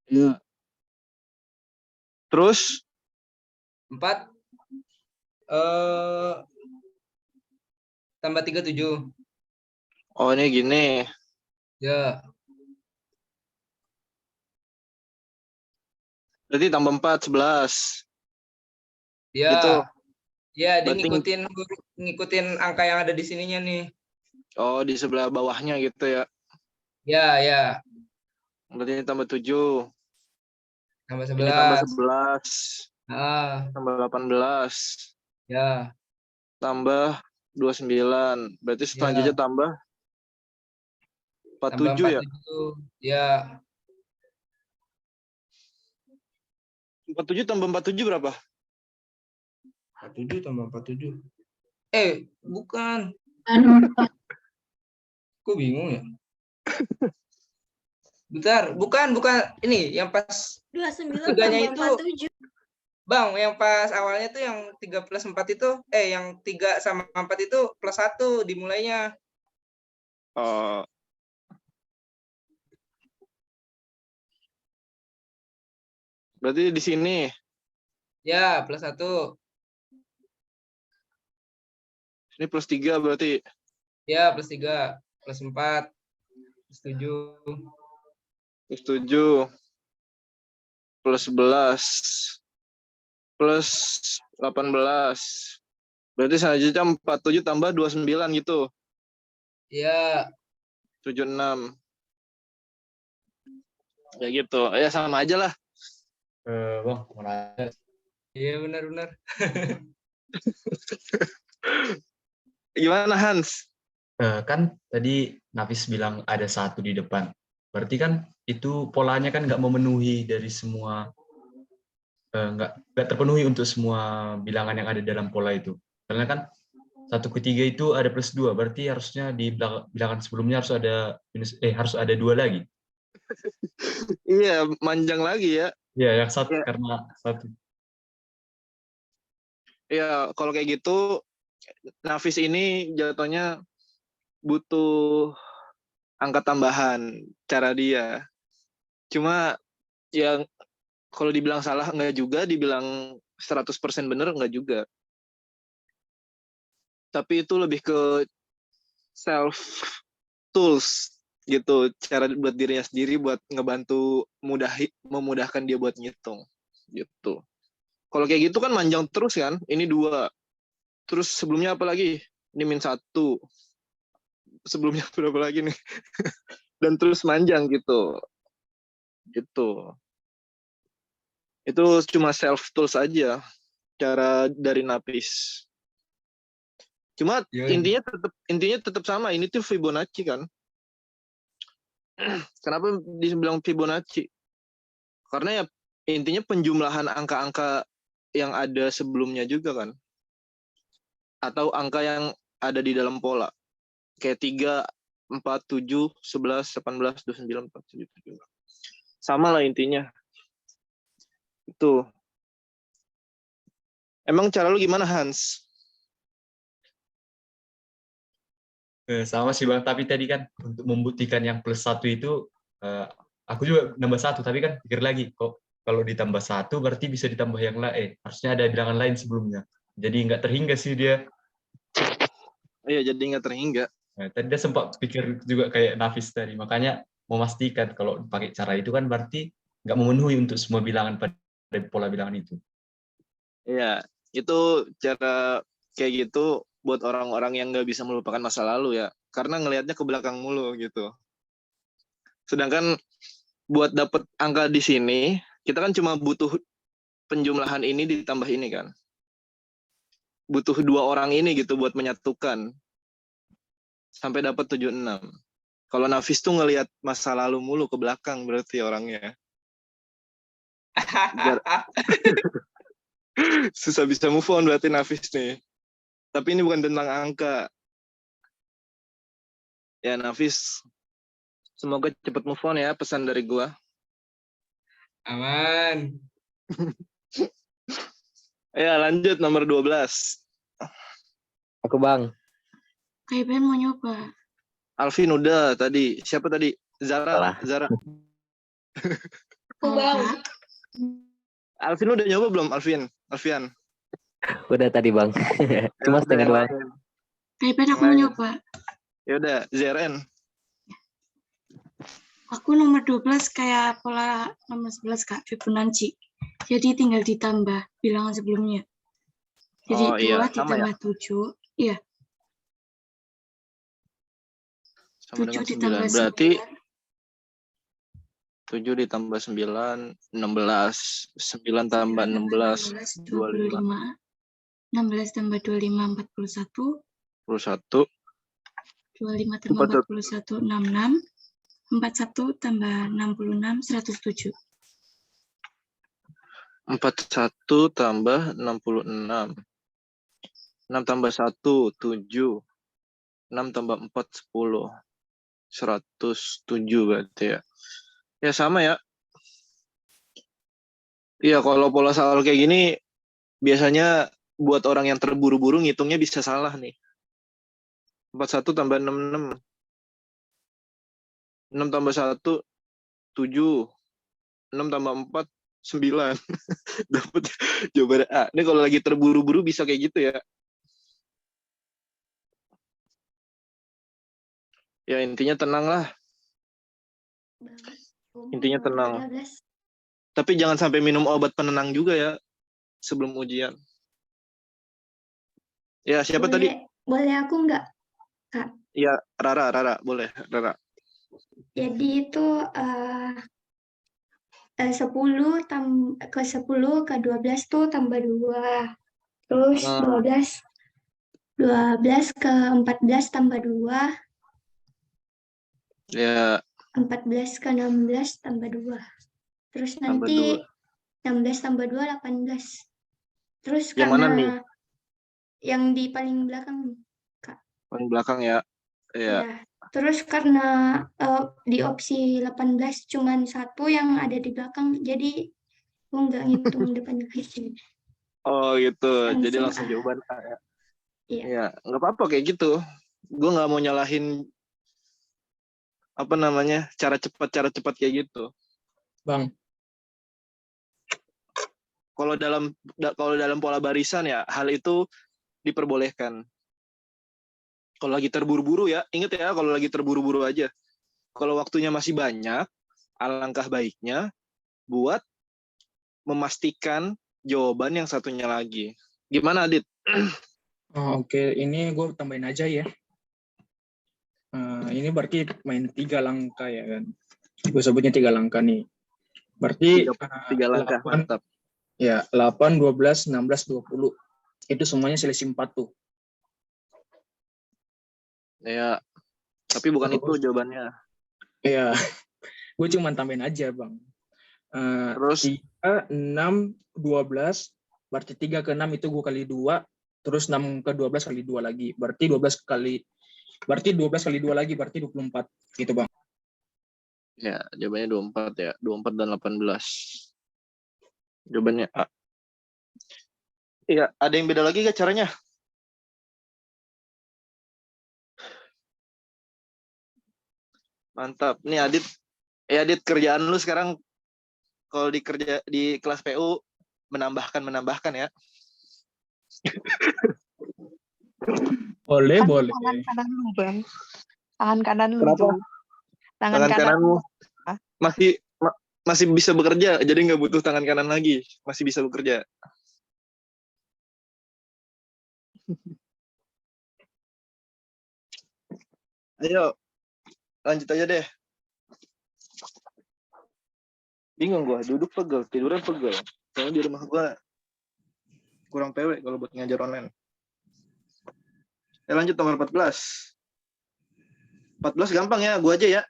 Iya. Terus? 4 tambah 3, 7. Oh, ini gini. Ya. Berarti tambah 4, 11. Ya. Gitu. Ya, dia Berarti ngikutin angka yang ada di sininya nih. Oh, di sebelah bawahnya gitu ya. Ya. Berarti ini tambah 7. Tambah Ini tambah 11. 11. Tambah 18. Ya. Tambah 29. Berarti selanjutnya tambah 47 ya? Ya. 47 tambah 47 berapa? 47 tambah 47. Bukan. Kok bingung ya? Bentar, bukan. Ini yang pas 29 tiganya tambah itu. 47. Bang, yang pas awalnya tuh yang 3 plus 4 itu, yang 3 sama 4 itu plus 1 dimulainya. Oh. Berarti di sini. Ya, plus 1. Ini plus 3 berarti. Ya, plus 3, plus 4, plus 7. Plus 7. Plus 11. Plus 18. Berarti selanjutnya 47 tambah 29 gitu. Iya. 76. Ya gitu. Ya sama aja lah. Bang, mau nanya. Iya, benar-benar. Gimana Hans? Kan tadi Nafis bilang ada 1 di depan. Berarti kan itu polanya kan nggak memenuhi dari semua, nggak terpenuhi untuk semua bilangan yang ada dalam pola itu. Karena kan 1 ke 3 itu ada plus 2, berarti harusnya di bilangan sebelumnya harus ada 2 lagi. Iya, manjang lagi ya. Iya, yang 1 ya. karena 1. Ya, kalau kayak gitu Nafis ini jatuhnya butuh angka tambahan cara dia. Cuma yang kalau dibilang salah enggak juga, dibilang 100% benar enggak juga. Tapi itu lebih ke self tools gitu, cara buat dirinya sendiri buat ngebantu memudahkan dia buat ngitung gitu. Kalau kayak gitu kan manjang terus kan, ini 2. Terus sebelumnya apa lagi? Ini -1. Sebelumnya berapa lagi nih? Dan terus manjang gitu. Gitu. Itu cuma self tools aja cara dari Nafis. Cuma intinya tetap sama, ini tuh Fibonacci kan. Kenapa dibilang Fibonacci? Karena ya intinya penjumlahan angka-angka yang ada sebelumnya juga kan. Atau angka yang ada di dalam pola. Kayak 3, 4, 7, 11, 18, 29, 47, 7. Sama lah intinya. Itu. Emang cara lu gimana Hans? Sama sih Bang, tapi tadi kan untuk membuktikan yang plus 1 itu, aku juga nambah 1, tapi kan pikir lagi, kok kalau ditambah 1 berarti bisa ditambah yang lain. Harusnya ada bilangan lain sebelumnya. Jadi nggak terhingga sih dia. Iya, jadi nggak terhingga. Nah, tadi dia sempat pikir juga kayak Nafis tadi, makanya memastikan kalau pakai cara itu kan berarti nggak memenuhi untuk semua bilangan pada pola bilangan itu. Iya, itu cara kayak gitu buat orang-orang yang nggak bisa melupakan masa lalu ya, karena ngelihatnya ke belakang mulu gitu. Sedangkan buat dapet angka di sini, kita kan cuma butuh penjumlahan ini ditambah ini kan. Butuh 2 orang ini gitu buat menyatukan sampai dapat 76. Kalau Nafis tuh ngelihat masa lalu mulu ke belakang berarti orangnya. Susah bisa move on berarti Nafis nih. Tapi ini bukan tentang angka. Ya Nafis, semoga cepat move on ya, pesan dari gua. Aman. Ya lanjut nomor 12. Aku Bang. Kayak Ben mau nyoba. Alvin udah tadi. Siapa tadi? Zara. Aku Bang. Alvin udah nyoba belum Alfian? Udah tadi Bang. Cuma setengah doang. Kayak Ben aku mau nyoba. Ya udah, ZRN. Aku nomor 12 kayak pola nomor 11 Kak, Fibonacci. Jadi tinggal ditambah bilangan sebelumnya. Jadi 2 ditambah 7. Iya. Sama 7 dengan 9. Berarti 7 ditambah 9, 16. 9 tambah 16, 25. 16 tambah 25, 41. 41. 25 tambah 41, 66. 41 tambah 66, 107. 41 tambah 66. 6 tambah 1, 7. 6 tambah 4, 10. 107 berarti ya. Ya sama ya. Iya, kalau pola soal kayak gini, biasanya buat orang yang terburu-buru ngitungnya bisa salah nih. 41 tambah 66. 6 tambah 1, 7. 6 tambah 4, 9. Dapat jawaban A. Ini kalau lagi terburu-buru bisa kayak gitu ya. Ya intinya tenang lah. Intinya tenang. Tapi jangan sampai minum obat penenang juga ya sebelum ujian. Ya, siapa tadi? Boleh aku nggak, Kak? Ya, Rara, boleh, Rara. Jadi itu 10 ke 10 ke 12 tuh tambah 2. Terus 12 ke 14 tambah 2. Ya. 14 ke 16 tambah 2. Terus Tambah nanti 2. 16 tambah 2, 18. Terus Yang mana nih? Yang di paling belakang, Kak. Paling belakang ya. Iya. Ya. Terus karena di opsi 18 cuman 1 yang ada di belakang, jadi gue nggak ngitung depannya lagi. Oh gitu, jadi langsung jawaban A ya. Iya. Ya, nggak apa-apa kayak gitu. Gue nggak mau nyalahin cara cepat kayak gitu. Bang. Kalau dalam pola barisan ya, hal itu diperbolehkan. Kalau lagi terburu-buru ya, ingat ya kalau lagi terburu-buru aja. Kalau waktunya masih banyak, alangkah baiknya buat memastikan jawaban yang satunya lagi. Gimana, Adit? Oke, ini gue tambahin aja ya. Ini berarti main 3 langkah ya kan. Gue sebutnya 3 langkah nih. Berarti 3 langkah, 8, mantap. Ya, 8, 12, 16, 20. Itu semuanya selisih 4 tuh. Ya, tapi bukan itu jawabannya. Iya, gue cuma tambahin aja, Bang. Terus 3, 6, 12, berarti 3 ke 6 itu gue kali 2, terus 6 ke 12 kali 2 lagi. Berarti 12 kali 2 lagi, berarti 24. Gitu, Bang. Ya, jawabannya 24 ya. 24 dan 18. Jawabannya A. Iya, ada yang beda lagi gak caranya? Mantap. Nih Adit, kerjaan lu sekarang kalau di kelas PU menambahkan ya. Boleh. Tangan kanan lu, Bang. Tangan kanan lu Kenapa? tuh. Tangan kananmu masih bisa bekerja, jadi nggak butuh tangan kanan lagi. Masih bisa bekerja. Ayo, lanjut aja deh. Bingung gua, duduk pegel, tiduran pegel. Soalnya di rumah gua kurang PW kalau buat ngajar online. Lanjut nomor 14. 14 gampang ya, gua aja ya.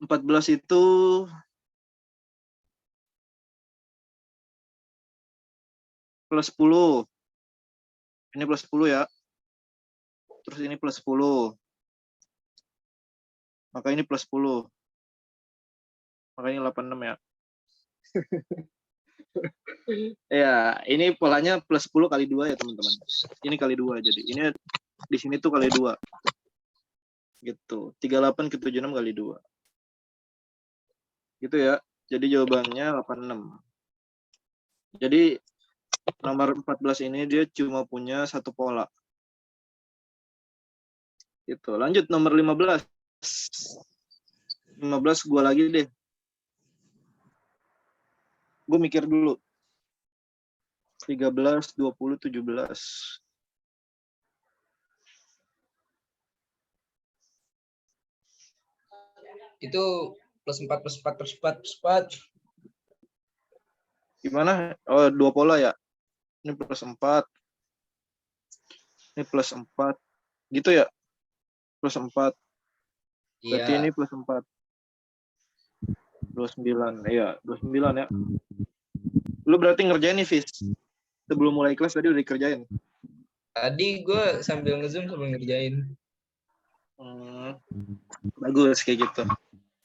14 itu plus 10. Ini plus 10 ya. Terus ini plus 10. Maka ini plus 10. Maka ini 86 ya. Ya, ini polanya plus 10 kali 2 ya teman-teman. Ini kali 2 jadi. Ini di sini tuh kali 2. Gitu. 38 ke 76 kali 2. Gitu ya. Jadi jawabannya 86. Jadi nomor 14 ini dia cuma punya satu pola. Gitu. Lanjut nomor 15. 15 gua lagi deh. Gue mikir dulu. 13, 20, 17. Itu plus 4, plus 4, plus 4, plus 4. Gimana? Oh, 2 pola ya? Ini plus 4. Ini plus 4. Gitu ya? Plus 4. Berarti ini plus 4. 29. Iya, 29 ya. Lu berarti ngerjain nih, Fis. Sebelum mulai kelas tadi udah dikerjain. Tadi gue sambil nge-zoom sambil ngerjain. Bagus kayak gitu.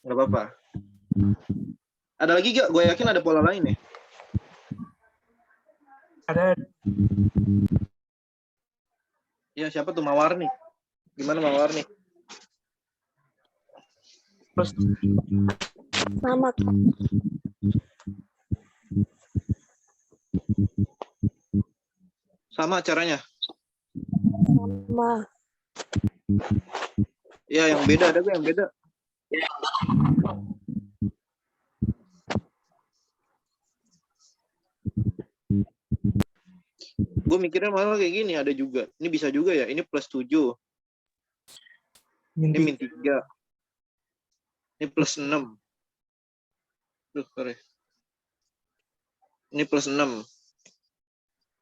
Nggak apa-apa. Ada lagi gak? Gue yakin ada pola lain nih. Ada. Ya, siapa tuh? Mawarni. Gimana Mawarni? Sama. Sama caranya? Sama. Ya, yang beda ada yang beda. Gue mikirnya malah kayak gini, ada juga. Ini bisa juga ya, ini plus 7. Ini min 3. Ini plus 6. Duh, sorry. Ini plus 6.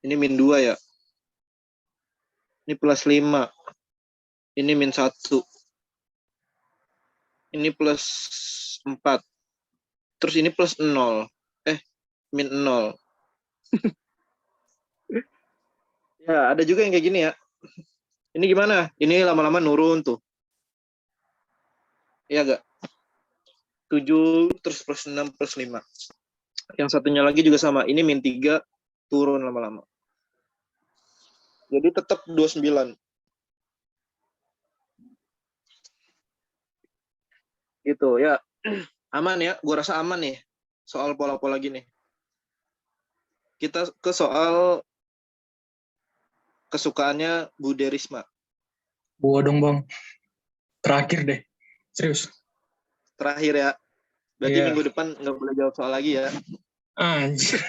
Ini min 2 ya. Ini plus 5. Ini min 1. Ini plus 4. Terus ini plus 0. Min 0. Ya, ada juga yang kayak gini ya. Ini gimana? Ini lama-lama nurun tuh. Iya gak? 7 terus plus 6 plus 5. Yang satunya lagi juga sama. Ini min 3 turun lama-lama. Jadi tetap 29. Gitu ya. Aman ya, gua rasa aman nih soal pola-pola gini. Kita ke soal kesukaannya Bu Derisma. Gua dong bang. Terakhir deh. Serius. Terakhir ya. Berarti Iya. minggu depan nggak boleh jawab soal lagi ya. Anjir.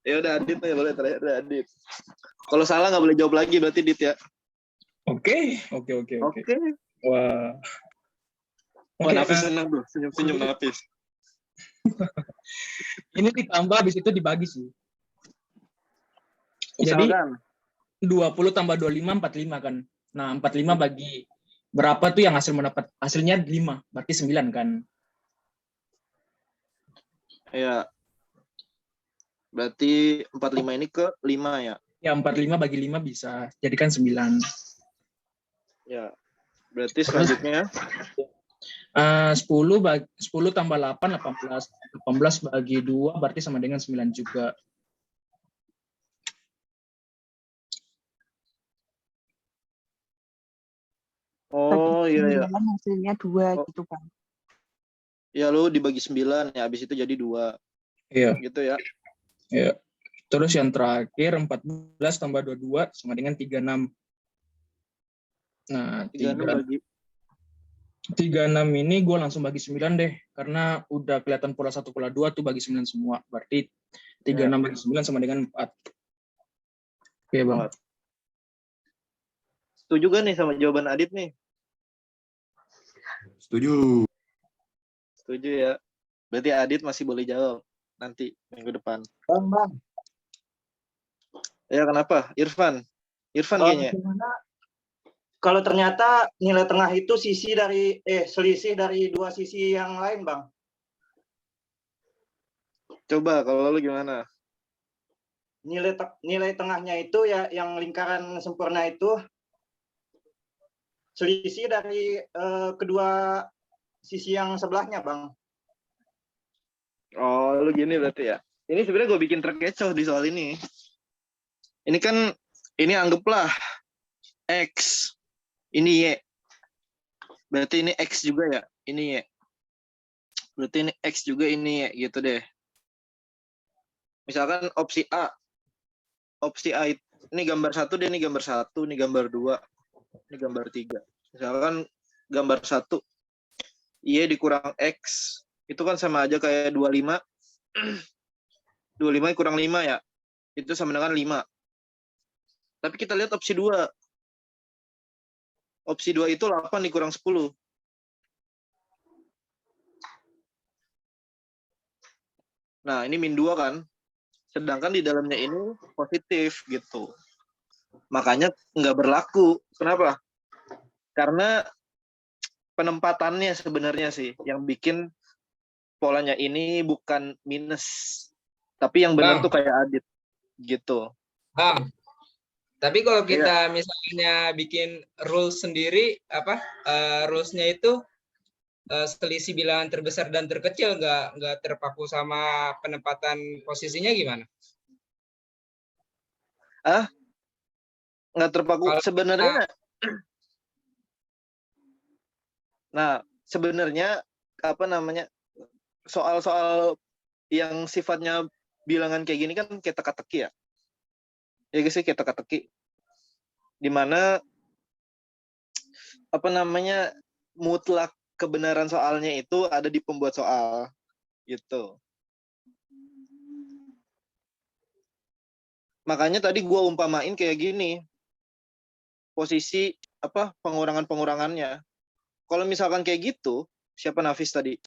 Ya udah Adit nih boleh terakhir Adit. Kalau salah nggak boleh jawab lagi berarti Dit ya. Oke. Wah. Wah, Nafis senang tuh, senyum-senyum Nafis. Ini ditambah habis itu dibagi sih. Misalkan. Jadi 20 tambah 25 45 kan. Nah, 45 bagi berapa tuh yang hasilnya 5, berarti 9 kan. Ya. Berarti 45 ini ke 5 ya. Ya 45 bagi 5 bisa jadikan 9. Ya. Berarti selanjutnya 10 tambah 8 18. 18 bagi 2 berarti sama dengan 9 juga. Oh iya. Hasilnya 2 gitu kan. Ya lu dibagi 9 ya habis itu jadi 2. Iya. Gitu ya. Iya. Terus yang terakhir 14 tambah 22 sama dengan 36. Nah, 36 ini gue langsung bagi 9 deh. Karena udah kelihatan pola 1, pola 2 tuh bagi 9 semua. Berarti 36 bagi 9 sama dengan 4. Oke, Bang. Setuju gak nih sama jawaban Adit nih? Setuju. Setuju ya. Berarti Adit masih boleh jawab nanti minggu depan. Bang. Ya kenapa? Irfan kayaknya. Kalau ternyata nilai tengah itu selisih dari dua sisi yang lain, Bang. Coba kalau lu gimana? Nilai tengahnya itu ya yang lingkaran sempurna itu selisih dari kedua sisi yang sebelahnya, Bang. Oh, lu gini berarti ya. Ini sebenarnya gue bikin terkecoh di soal ini. Ini kan, ini anggaplah X. Ini Y. Berarti ini X juga ya? Ini Y. Berarti ini X juga, ini Y. Gitu deh. Misalkan opsi A. Opsi A ini gambar 1 deh, ini gambar 1, ini gambar 2, ini gambar 3. Misalkan gambar 1. Y dikurang X. Itu kan sama aja kayak 25. 25 kurang 5 ya. Itu sama dengan 5. Tapi kita lihat opsi 2. Opsi 2 itu 8 dikurang 10. Nah, ini min 2 kan. Sedangkan di dalamnya ini positif gitu. Makanya nggak berlaku. Kenapa? Karena penempatannya sebenarnya sih yang bikin polanya ini bukan minus. Tapi yang benar tuh kayak Adit gitu. Bang, tapi kalau kita misalnya bikin rules sendiri, rules-nya itu selisih bilangan terbesar dan terkecil, nggak terpaku sama penempatan posisinya gimana? Nggak terpaku sebenarnya. Nah, sebenarnya soal-soal yang sifatnya bilangan kayak gini kan kayak teka-teki ya. Ya guys, kayak teka-teki. Di mana mutlak kebenaran soalnya itu ada di pembuat soal gitu. Makanya tadi gua umpamain kayak gini. Posisi pengurangan-pengurangannya. Kalau misalkan kayak gitu, siapa Nafis tadi?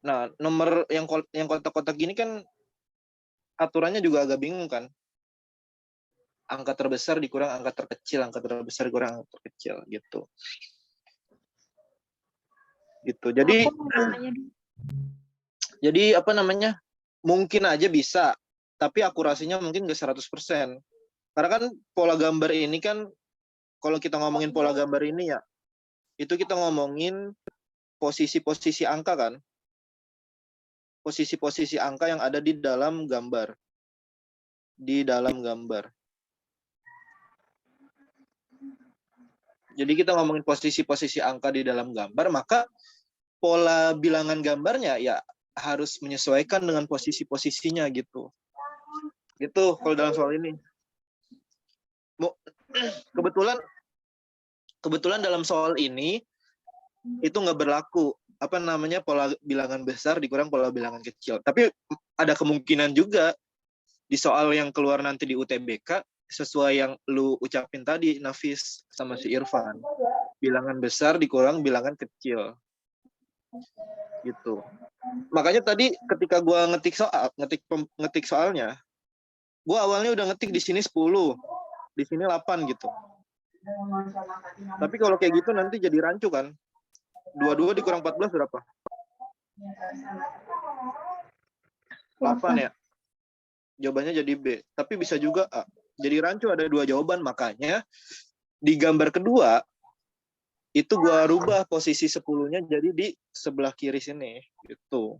Nah, nomor yang kotak-kotak gini kan aturannya juga agak bingung kan. Angka terbesar dikurang angka terkecil, angka terbesar dikurang angka terkecil gitu. Gitu. Jadi mungkin aja bisa, tapi akurasinya mungkin nggak 100%. Karena kan pola gambar ini kan, kalau kita ngomongin pola gambar ini ya, itu kita ngomongin posisi-posisi angka kan. Posisi-posisi angka yang ada di dalam gambar. Di dalam gambar. Jadi kita ngomongin posisi-posisi angka di dalam gambar, maka pola bilangan gambarnya ya harus menyesuaikan dengan posisi-posisinya gitu. Gitu kalau dalam soal ini. Kebetulan dalam soal ini itu nggak berlaku pola bilangan besar dikurang pola bilangan kecil. Tapi ada kemungkinan juga di soal yang keluar nanti di UTBK sesuai yang lu ucapin tadi Nafis sama si Irfan. Bilangan besar dikurang bilangan kecil. Gitu. Makanya tadi ketika gua ngetik soalnya, gua awalnya udah ngetik di sini 10, di sini 8 gitu. Tapi kalau kayak gitu nanti jadi rancu kan. 22 dikurang 14 berapa? 8 ya. Jawabannya jadi B. Tapi bisa juga A. Jadi rancu ada 2 jawaban. Makanya di gambar kedua itu gua rubah posisi 10-nya jadi di sebelah kiri sini gitu.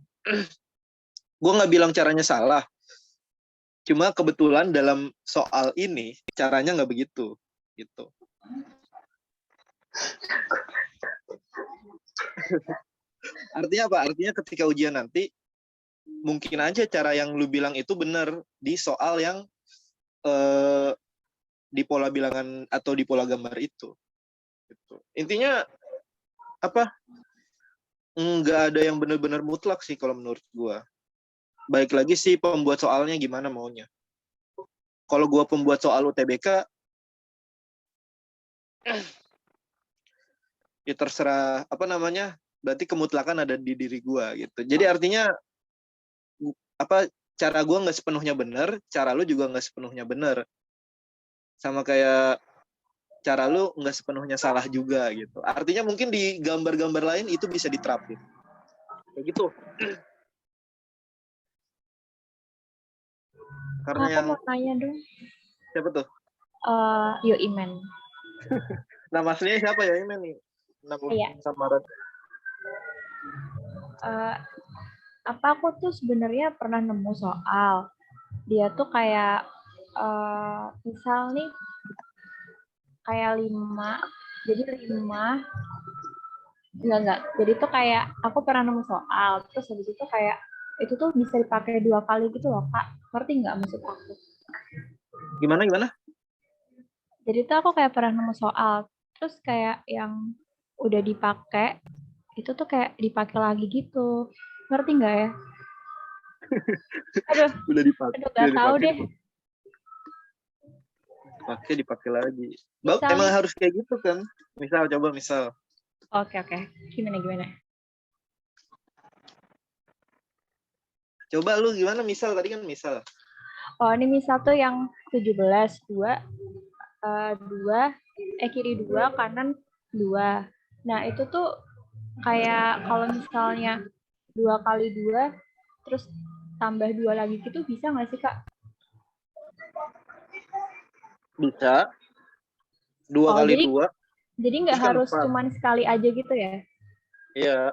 Gua nggak bilang caranya salah. Cuma kebetulan dalam soal ini caranya nggak begitu gitu. Artinya apa? Artinya ketika ujian nanti mungkin aja cara yang lu bilang itu benar di soal yang di pola bilangan atau di pola gambar itu. Gitu. Intinya nggak ada yang benar-benar mutlak sih kalau menurut gua. Baik lagi sih pembuat soalnya gimana maunya. Kalau gua pembuat soal UTBK ya terserah berarti kemutlakan ada di diri gua gitu. Jadi artinya cara gua nggak sepenuhnya benar, cara lu juga nggak sepenuhnya benar. Sama kayak cara lu nggak sepenuhnya salah juga gitu. Artinya mungkin di gambar-gambar lain itu bisa diterapin. Kayak gitu. Karena aku mau tanya dong. Siapa tuh? Yo Iman. Nama aslinya siapa ya Iman nih? Nama samaran. Aku tuh sebenarnya pernah nemu soal. Dia tuh kayak misal nih kayak 5. Jadi 5 enggak. Jadi tuh kayak aku pernah nemu soal, terus habis itu kayak itu tuh bisa dipakai 2 kali gitu loh, Kak. Ngerti nggak maksud aku? Gimana? Jadi tuh aku kayak pernah nemu soal, terus kayak yang udah dipakai, itu tuh kayak dipakai lagi gitu. Ngerti nggak ya? Aduh, udah dipakai. Aduh, nggak tahu deh. Dipakai lagi. Emang harus kayak gitu kan? Coba misal. Oke. Gimana? Coba lu gimana misal tadi kan misal. Oh, ini misal tuh yang 17, 2, kiri 2, kanan 2. Nah, itu tuh kayak kalau misalnya 2 kali 2, terus tambah 2 lagi gitu, bisa nggak sih, Kak? Bisa. 2 kali 2. Jadi nggak harus cuman sekali aja gitu ya? Iya.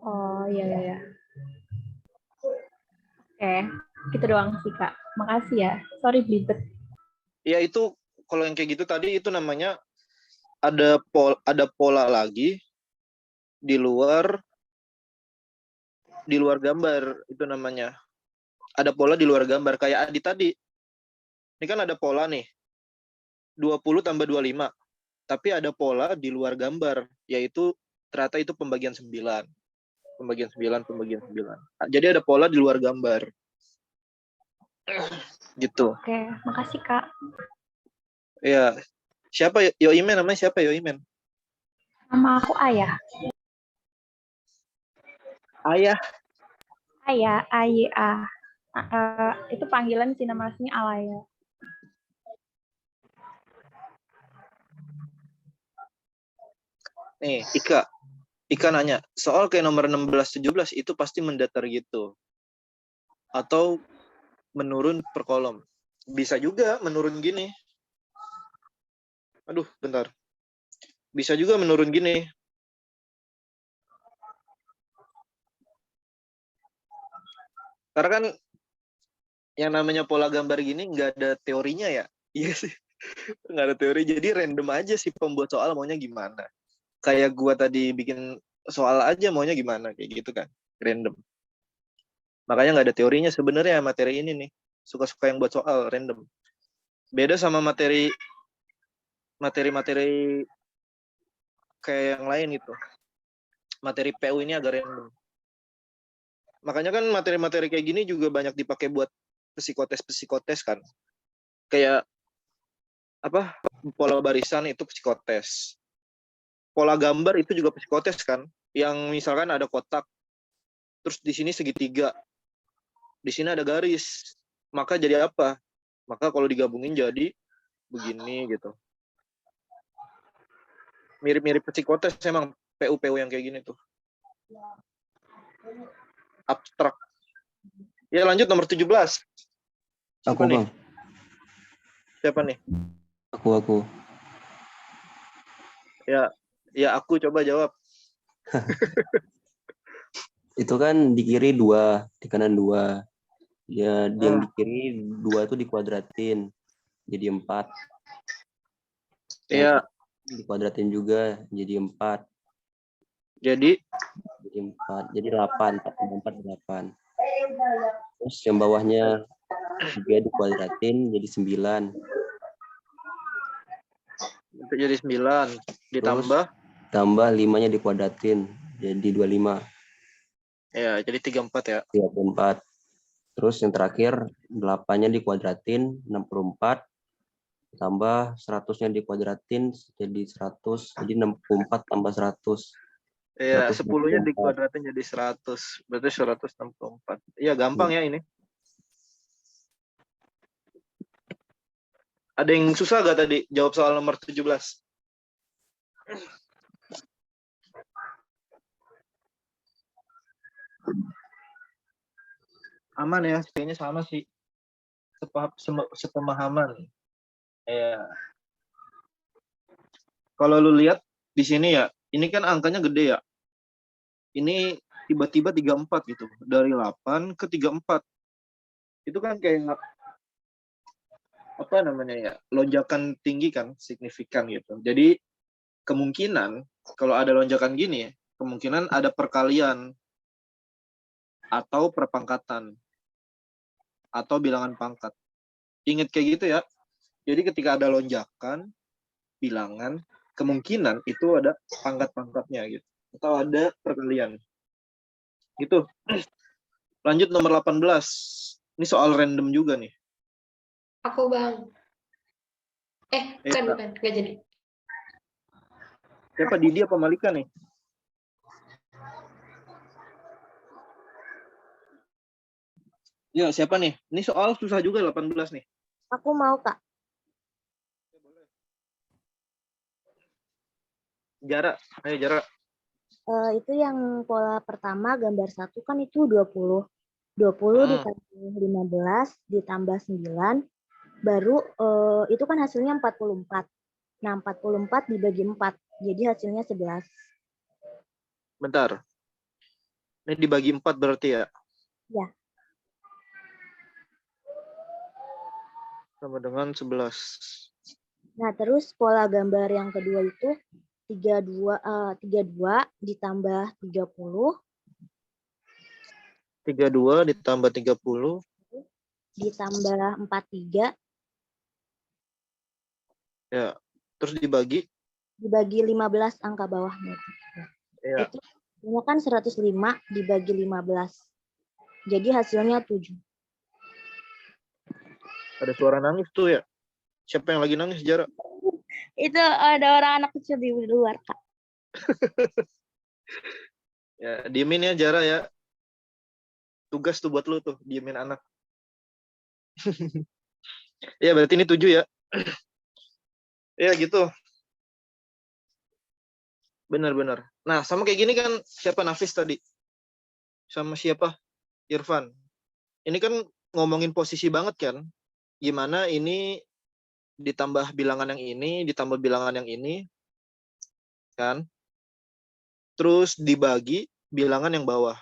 Oh, iya. Oke, gitu doang sih, Kak. Makasih ya. Sorry, belibet. Ya, itu kalau yang kayak gitu tadi itu namanya ada pola lagi di luar gambar, itu namanya. Ada pola di luar gambar kayak Adi tadi. Ini kan ada pola nih. 20 tambah 25. Tapi ada pola di luar gambar, yaitu ternyata itu pembagian 9. Pembagian 9. Jadi ada pola di luar gambar. Gitu. Oke, makasih Kak. Ya. Siapa Yoimen namanya siapa Yoimen? Nama aku Ayah. Ayah. Ayah, AYA. Itu panggilan sih, nama aslinya Alaya. Nih, Ika nanya, soal kayak nomor 16-17 itu pasti mendatar gitu. Atau menurun per kolom. Bisa juga menurun gini. Aduh, bentar. Bisa juga menurun gini. Karena kan yang namanya pola gambar gini nggak ada teorinya ya. Iya sih. Nggak ada teori. Jadi random aja sih pembuat soal maunya gimana. Kayak gua tadi bikin soal aja maunya gimana. Kayak gitu kan. Random. Makanya nggak ada teorinya sebenarnya materi ini nih. Suka-suka yang buat soal random. Beda sama materi kayak yang lain gitu. Materi PU ini agak random. Makanya kan materi-materi kayak gini juga banyak dipakai buat psikotes kan. Kayak apa? Pola barisan itu psikotes. Pola gambar itu juga psikotes kan. Yang misalkan ada kotak, terus di sini segitiga, di sini ada garis. Maka jadi apa? Maka kalau digabungin jadi begini gitu. Mirip-mirip psikotes emang PU yang kayak gini tuh. Abstrak. Ya lanjut nomor 17. Aku Bang. Siapa nih? Aku. Ya aku coba jawab. Itu kan di kiri 2, di kanan 2. Ya, yang di kiri 2 tuh dikuadratin jadi 4. Iya. Dikuadratin juga jadi 4. Jadi 4. Jadi 8. 4 8. Terus yang bawahnya 3 dikuadratin jadi 9. Jadi 9. Ditambah? Tambah 5-nya dikuadratin jadi 25. Ya, jadi 34 ya. 34. Terus yang terakhir 8-nya dikuadratin 64. Tambah 100-nya dikuadratin jadi 100. Jadi 64 tambah 100. Iya, 10-nya dikuadratin jadi 100. Berarti 164. Iya, gampang ya ini. Ada yang susah gak tadi jawab soal nomor 17? Aman ya, kayaknya sama sih. Sepemahaman. Ya. Kalau lu lihat di sini ya, ini kan angkanya gede ya. Ini tiba-tiba 34 gitu. Dari 8 ke 34. Itu kan kayak apa namanya ya, lonjakan tinggi kan, signifikan gitu. Jadi kemungkinan kalau ada lonjakan gini, kemungkinan ada perkalian atau perpangkatan atau bilangan pangkat. Ingat kayak gitu ya. Jadi ketika ada lonjakan bilangan, kemungkinan itu ada pangkat-pangkatnya gitu. Atau ada perkalian. Gitu. Lanjut nomor 18. Ini soal random juga nih. Aku Bang. Bukan. Nggak jadi. Siapa, Didi apa Malika nih? Ya, siapa nih? Ini soal susah juga 18 nih. Aku mau, Kak. Jara, ayo Jara. Itu yang pola pertama gambar 1 kan itu 20. 20 ditambah 15 ditambah 9 baru itu kan hasilnya 44. Nah, 44 dibagi 4. Jadi hasilnya 11. Bentar. Ini dibagi 4 berarti ya? Ya. Sama dengan 11. Nah, terus pola gambar yang kedua itu 32 ditambah 30. 32 ditambah 30. Ditambah 43. Ya. Terus dibagi? Dibagi 15 angka bawahnya. Ya. Itu ini kan 105 dibagi 15. Jadi hasilnya 7. Ada suara nangis tuh ya. Siapa yang lagi nangis, Jara? Itu ada orang anak kecil di luar, Kak. Ya, diemin ya Jara ya. Tugas tuh buat lu tuh, diemin anak. Ya, berarti ini 7 ya. Ya gitu. Benar-benar. Nah, sama kayak gini kan siapa Nafis tadi? Sama siapa? Irfan. Ini kan ngomongin posisi banget kan. Gimana ini ditambah bilangan yang ini, ditambah bilangan yang ini. Kan? Terus dibagi bilangan yang bawah.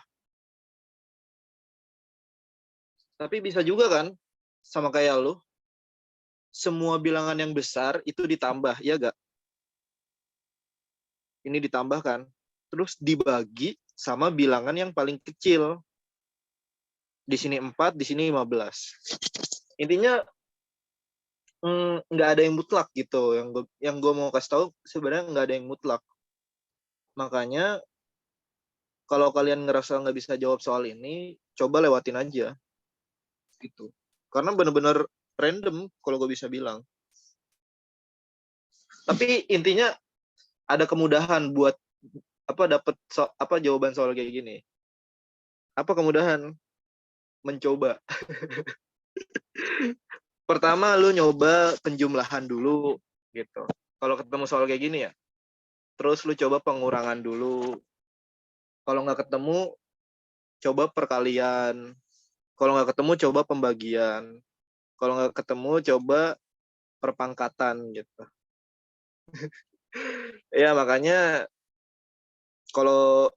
Tapi bisa juga kan, sama kayak lu, semua bilangan yang besar itu ditambah, ya gak? Ini ditambahkan. Terus dibagi sama bilangan yang paling kecil. Di sini 4, di sini 15. Intinya nggak ada yang mutlak gitu. Yang gue mau kasih tahu sebenarnya nggak ada yang mutlak. Makanya kalau kalian ngerasa nggak bisa jawab soal ini, coba lewatin aja. Gitu. Karena benar-benar random kalau gue bisa bilang. Tapi intinya ada kemudahan buat dapat jawaban soal kayak gini. Apa kemudahan? Mencoba. Pertama lu nyoba penjumlahan dulu gitu. Kalau ketemu soal kayak gini ya. Terus lu coba pengurangan dulu. Kalau nggak ketemu, coba perkalian. Kalau nggak ketemu, coba pembagian. Kalau nggak ketemu, coba perpangkatan gitu. Ya makanya kalau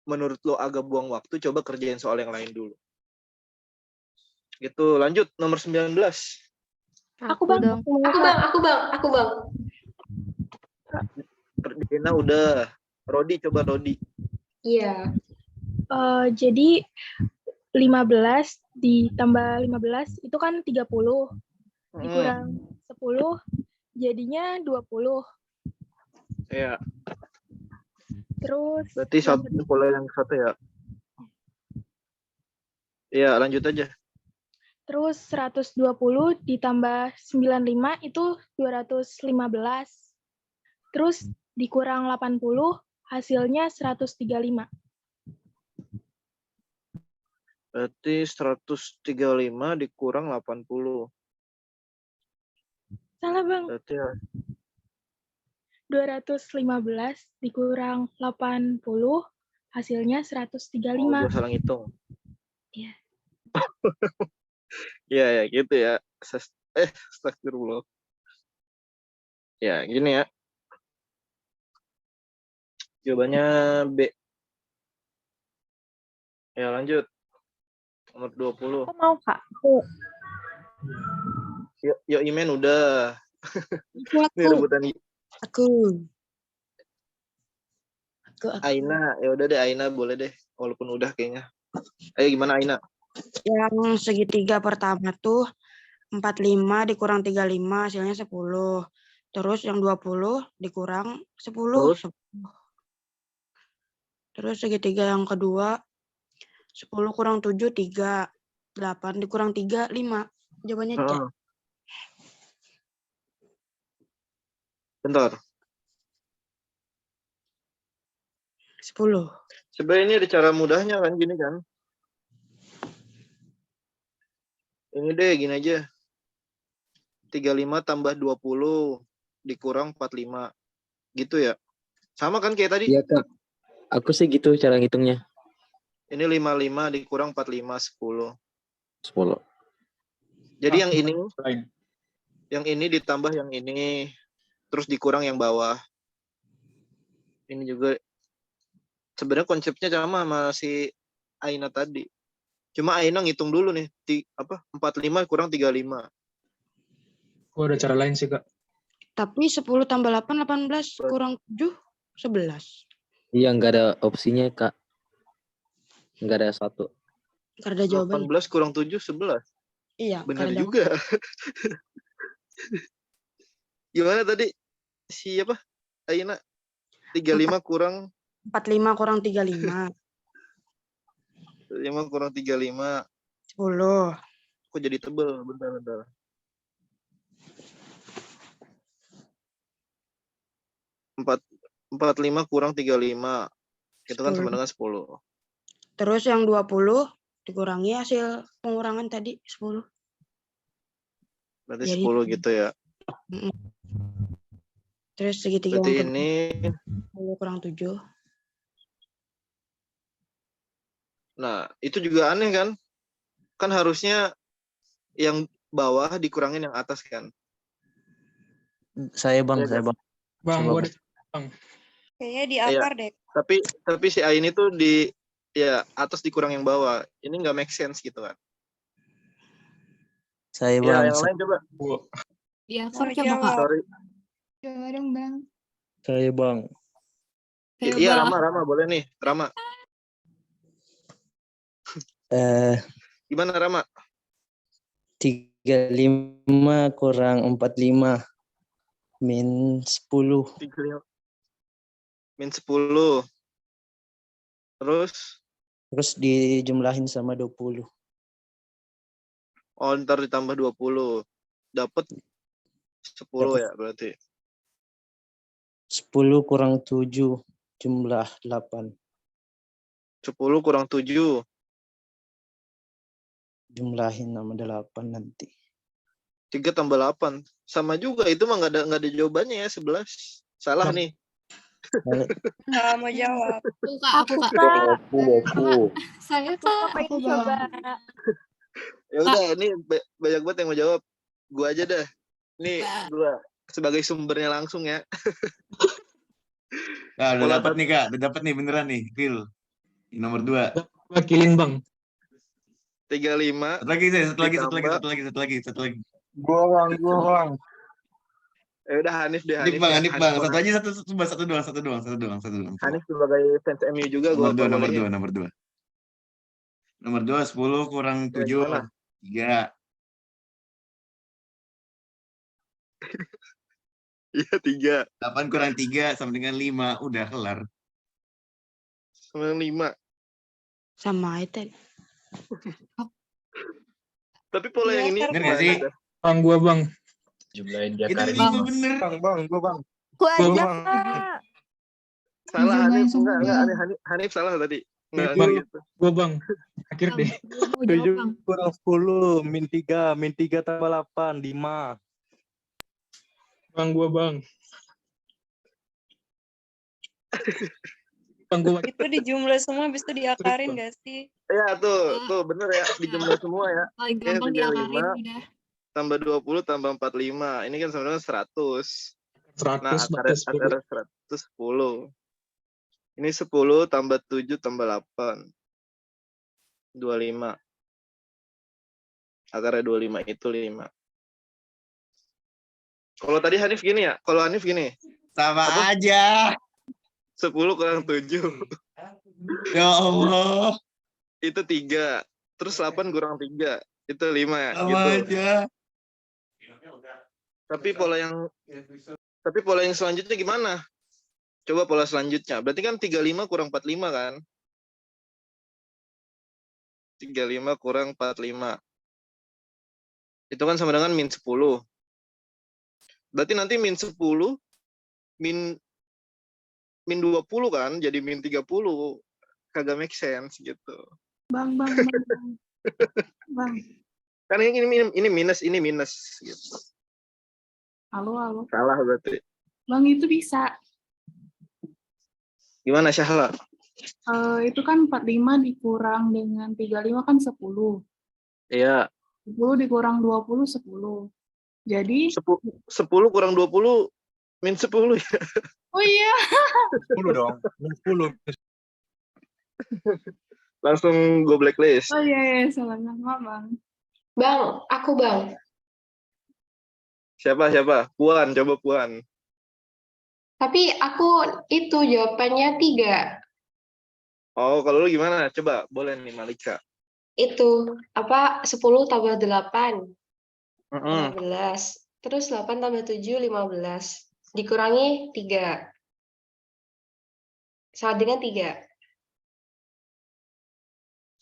menurut lo agak buang waktu, coba kerjain soal yang lain dulu. Gitu, lanjut nomor 19. Aku bang. Aku bang. Dina udah. Rodi, coba Rodi. Iya. Jadi 15 ditambah 15 itu kan 30. Dikurang 10 jadinya 20. Iya. Terus berarti satu pola yang satu ya. Iya, lanjut aja. Terus 120 ditambah 95 itu 215. Terus dikurang 80 hasilnya 135. Berarti 135 dikurang 80. Salah bang. Berarti ya. 215 dikurang 80 hasilnya 135. Oh, gue salah ngitung. Iya. Iya ya gitu ya. Astagfirullah. Ya gini ya. Jawabannya B. Ya lanjut. Nomor 20. Aku mau Kak. Yo Imen udah. Ini rebutan. Aku. Aina, ya udah deh Aina boleh deh. Walaupun udah kayaknya. Ayo gimana Aina? Yang segitiga pertama tuh 45 dikurang 35 hasilnya 10. Terus yang 20 dikurang 10. Terus segitiga yang kedua 10 kurang 7 3. 8 dikurang 3 5. Jawabannya C. Bentar. 10. Sebenarnya ini ada cara mudahnya kan gini kan. Ini deh gini aja. 35 tambah 20 dikurang 45. Gitu ya. Sama kan kayak tadi? Iya Kak. Aku sih gitu cara ngitungnya. Ini 55 dikurang 45 10. 10. Jadi yang ini ditambah yang ini terus dikurang yang bawah. Ini juga sebenarnya konsepnya sama si Aina tadi. Cuma Aina ngitung dulu nih 45 kurang 35. Oh, ada cara lain sih, Kak. Tapi 10 tambah 8 18 kurang 7 11. Iya, nggak ada opsinya, Kak. Nggak ada satu. Nggak ada jawaban. 18 kurang 7 11. Iya, benar juga. Gimana tadi? Siapa? Aina 35 kurang 45 kurang 35. 5 kurang 35. 10. Kok jadi tebel? Bentar. 45 kurang 35. Itu kan sama 10. dengan 10. Terus yang 20 dikurangi hasil pengurangan tadi 10. Berarti Jadi 10 gitu ya. Terus segitiga Berarti yang ini 10 kurang 7. Nah, itu juga aneh kan? Kan harusnya yang bawah dikurangin yang atas kan? Saya bang, Iya saya kan? bang. Bang, Coba, gua Bang. ada bang. Kayaknya di Iya. akar deh. Tapi si Ain itu di ya atas dikurang yang bawah. Ini nggak make sense gitu kan? Saya Ya, bang. yang lain coba. Di Mau akar coba Kak. jawab. Sorry. Coba dong Bang. Saya bang. Iya, Rama boleh nih, Rama. Gimana Rama? 35 kurang 45 min 10. 35 min 10. Terus dijumlahin sama 20. Oh, ntar ditambah 20. Dapat 10 ya berarti. 10 kurang 7 jumlah 8. 10 kurang 7. Jumlahin sama 8 nanti. 3 tambah 8. Sama juga, itu mah nggak ada jawabannya ya, 11. Salah nih. Nggak mau jawab. Aku Kak. Saya Kak. Aku Aku Bang. Ya udah, ini banyak banget yang mau jawab. Gua aja dah. Nih, gua sebagai sumbernya langsung ya. Nah, udah dapat nih Kak, udah dapat nih beneran nih, Phil. Nomor 2. Wakilin Bang. 35. Satu lagi. Gua bang. Ya udah Hanif deh. Hanif bang. Satu doang. Hanif sebagai fans MU juga gua bolehin. Nomor 2. Nomor 2 10 kurang 7 3. Iya 3. 8 kurang 3 sama dengan 5. Udah kelar. Sama dengan 5. Sama itu. Tapi pola yang ini bener nggak sih? Bang, gua bang. Jumlahin Itu diakarin. bener. Bang, gua bang. Gua aja Bang. Kak. Salah Jumlahin Hanif, enggak semua. Hanif salah tadi. Enggak Bang, gitu. gua bang. Akhir deh. 7 kurang 10 min 3 tambah 8 5. Bang, gua bang. Bang, gua Itu dijumlah semua habis itu diakarin nggak sih? Ya tuh bener ya, dijumlah semua ya. Paling gampang diakarin udah. Tambah 20 tambah 45. Ini kan sebenarnya 100. 100 Nah, akarnya 110. Ini 10 tambah 7 tambah 8. 25. Akarnya 25 itu 5. Kalau tadi Hanif gini ya? Kalau Hanif gini. Sama aja. 10 kurang 7. Ya Allah. Itu 3. Terus 8 kurang 3. Itu 5 ya. Sama Gitu. aja. Tapi pola yang selanjutnya gimana? Coba pola selanjutnya. Berarti kan 35 kurang 45 kan? 35 kurang 45. Itu kan sama dengan min 10. Berarti nanti min 10 min 20 kan? Jadi min 30. Kagak make sense gitu. Bang. Bang. Kan ini minus gitu. Halo. Salah berarti. Bang, itu bisa. Gimana Syahla? Itu kan 45 dikurang dengan 35 kan 10. Iya. 10 dikurang 20, 10. Jadi 10 kurang 20 min 10 ya. Oh iya. 10 dong. Min 10. Langsung go blacklist. Oh iya, salah nama Bang. Bang, aku Bang. Siapa? Puan, coba Puan. Tapi aku itu jawabannya 3. Oh, kalau lu gimana? Coba, boleh nih Malika. Itu 10 tambah 8. 15. terus 8 tambah 7, 15. Dikurangi 3. Sama dengan 3.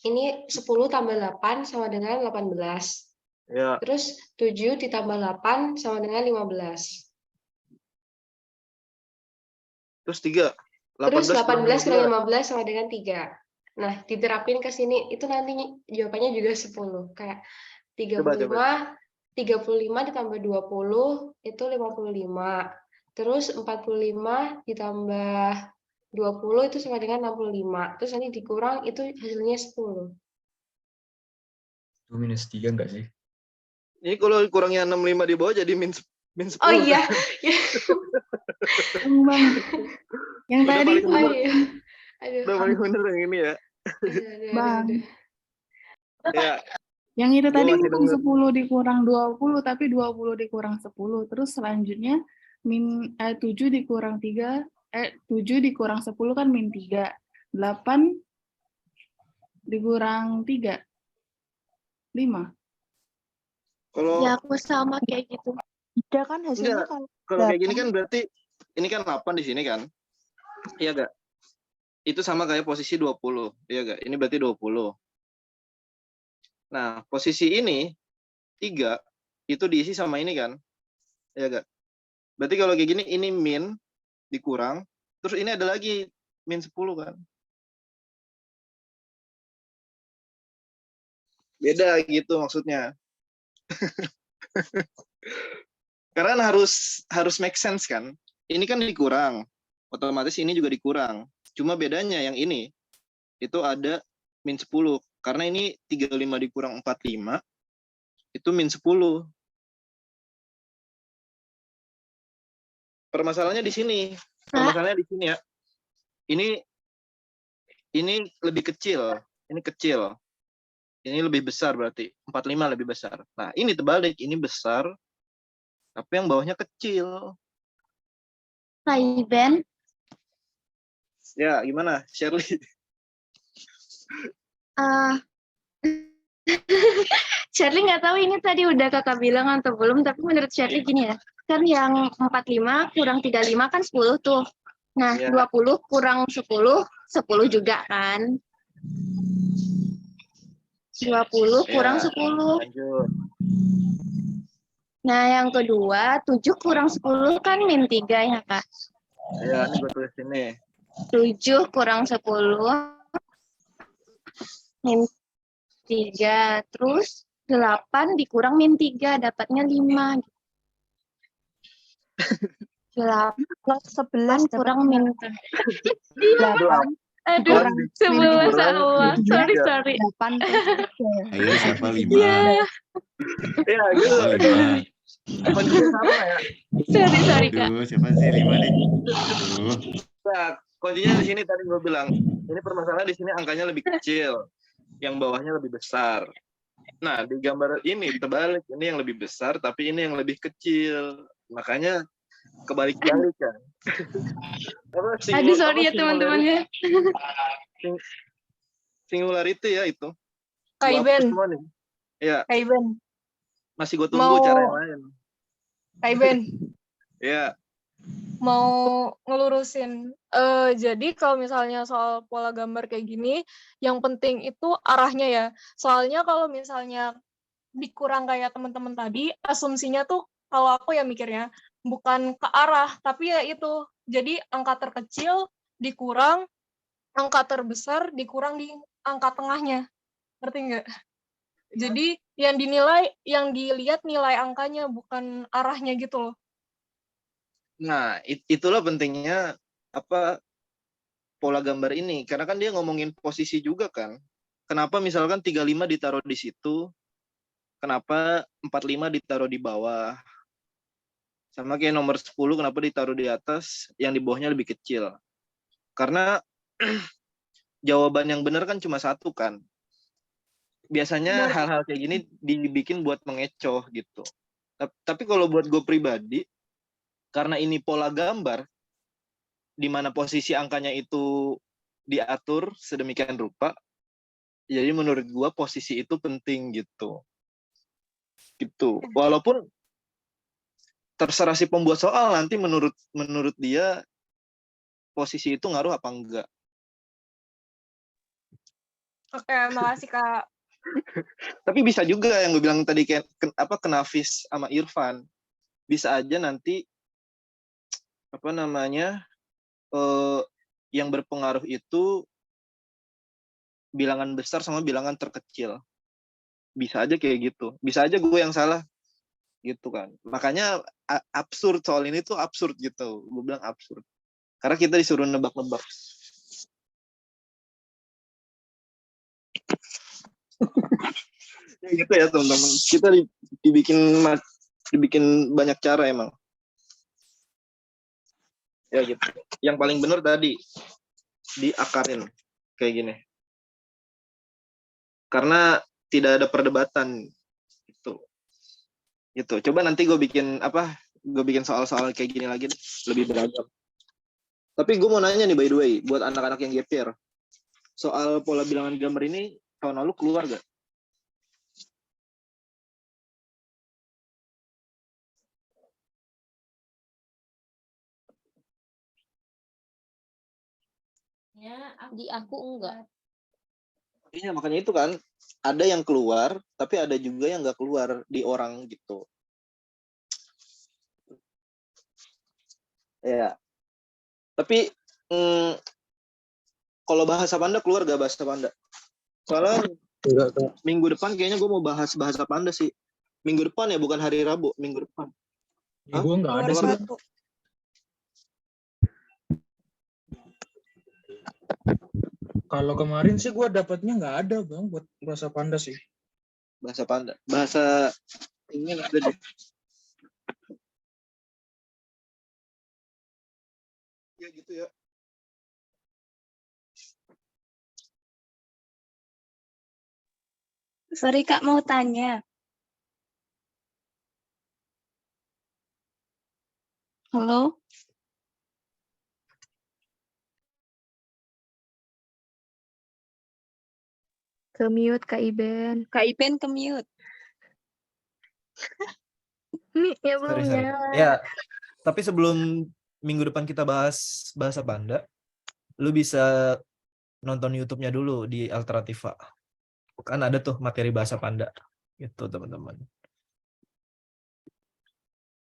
Ini 10 tambah 8 sama dengan 18. Ya. Terus 7 ditambah 8 sama dengan 15. Terus 3. Terus 18 18 kurang 15. 15 sama dengan 3. Nah, diterapin ke sini, itu nanti jawabannya juga 10. Kayak 35, 35 ditambah 20, itu 55. Terus 45 ditambah 20 itu sama dengan 65. Terus nanti dikurang, itu hasilnya 10. Itu -3 enggak sih? Ini kalau kurangnya 65 di bawah jadi min 10. Oh iya. Yang Udah tadi paling bener. Aduh. Udah paling bener yang ini ya. Bang. Ya. Yang itu Gua tadi masih bukan denger. 10 dikurang 20, tapi 20 dikurang 10. Terus selanjutnya 7 dikurang 3, 7 dikurang 10 kan -3. 8 dikurang 3. 5. Kalau Ya aku sama kayak gitu. Tidak kan hasilnya enggak, kalau kalau kayak gini 8. kan berarti ini kan 8 di sini kan? Iya enggak? Itu sama kayak posisi 20. Iya enggak? Ini berarti 20. Nah, posisi ini 3 itu diisi sama ini kan? Iya enggak? Berarti kalau kayak gini ini min dikurang, terus ini ada lagi min 10 kan? Beda gitu maksudnya. Karena harus make sense kan? Ini kan dikurang, otomatis ini juga dikurang. Cuma bedanya yang ini itu ada min 10. Karena ini 35 dikurang 45 itu min 10. Permasalahannya di sini. Permasalahannya di sini ya. Ini lebih kecil, ini kecil. Ini lebih besar berarti 45 lebih besar. Nah, ini terbalik, ini besar tapi yang bawahnya kecil. Ben. Ya, gimana, Shirley? Shirley nggak tahu ini tadi udah kakak bilang atau belum, tapi menurut Shirley gini ya, kan yang 45 kurang 35 kan 10 tuh. Nah, Ya. 20 kurang 10, 10 juga kan. 20 kurang Ya, 10. lanjut. Nah, yang kedua, 7 kurang 10 kan min 3 ya, Kak. Ya, ini gue tulis sini. 7 kurang 10 min 3. Terus 8 dikurang min 3, dapatnya 5. 11 kurang min 3. Iya. Aduh, semua salah. Sorry. 8 Ayo siapa 5? Iya. Ya, gitu. Kuncinya sama ya. Sorry, Kak. Aduh, siapa sih 5 nih? Aduh. Nah, kuncinya di sini tadi gue bilang. Ini permasalahan di sini angkanya lebih kecil, yang bawahnya lebih besar. Nah, di gambar ini terbalik, ini yang lebih besar, tapi ini yang lebih kecil. Makanya kebalik-balik kan. Aduh, sorry ya teman-temannya. Singularity ya itu. Kak Gua hapus Iben. semua nih. Ya, Kak Iben. masih gue tunggu cara yang lain. Kak Iben. Ya. Mau ngelurusin. Jadi kalau misalnya soal pola gambar kayak gini, yang penting itu arahnya ya. Soalnya kalau misalnya dikurang kayak teman-teman tadi, asumsinya tuh kalau aku ya mikirnya bukan ke arah, tapi ya itu. Jadi angka terkecil dikurang, angka terbesar dikurang di angka tengahnya. Ngerti nggak? Jadi yang dinilai, yang dilihat nilai angkanya, bukan arahnya gitu loh. Nah, itulah pentingnya pola gambar ini. Karena kan dia ngomongin posisi juga kan. Kenapa misalkan 35 ditaruh di situ, kenapa 45 ditaruh di bawah. Sama kayak nomor 10 kenapa ditaruh di atas, yang di bawahnya lebih kecil. Karena jawaban yang benar kan cuma satu kan. Biasanya hal-hal kayak gini dibikin buat mengecoh gitu. Tapi kalau buat gue pribadi, karena ini pola gambar, di mana posisi angkanya itu diatur sedemikian rupa, jadi menurut gue posisi itu penting gitu. Walaupun terserah si pembuat soal nanti menurut dia posisi itu ngaruh apa enggak. Oke, makasih Kak. Tapi bisa juga yang gue bilang tadi kayak ke Nafis sama Irfan. Bisa aja nanti yang berpengaruh itu bilangan besar sama bilangan terkecil. Bisa aja kayak gitu. Bisa aja gue yang salah gitu kan. Makanya absurd soal ini tuh absurd gitu. Gue bilang absurd. Karena kita disuruh nebak-nebak. Ya gitu ya teman-teman. Kita dibikin banyak cara emang. Ya gitu. Yang paling benar tadi diakarin kayak gini. Karena tidak ada perdebatan itu. Gitu. Coba nanti gue bikin soal-soal kayak gini lagi lebih beragam. Tapi gue mau nanya nih by the way buat anak-anak yang gap year. Soal pola bilangan gambar ini tahun lalu keluar gak? Ya, di aku enggak. Iya, makanya itu kan ada yang keluar, tapi ada juga yang nggak keluar di orang gitu. Ya, tapi kalau bahasa Panda keluar gak bahasa Panda? Soalnya minggu depan kayaknya gue mau bahas bahasa Panda sih. Minggu depan ya, bukan hari Rabu, minggu depan. Ya, gue nggak ada sih. Kalau kemarin sih gue dapatnya nggak ada bang buat bahasa Panda sih. Bahasa Panda, bahasa ini ada deh. Ya gitu ya. Sorry Kak, mau tanya. Halo? Ke-mute Kak Iben. Kak Iben ke-mute. Ya Sorry. belum nyala. Ya, tapi sebelum minggu depan kita bahas bahasa Panda, lu bisa nonton YouTube-nya dulu di Alternativa. Kan ada tuh materi bahasa Panda gitu teman-teman.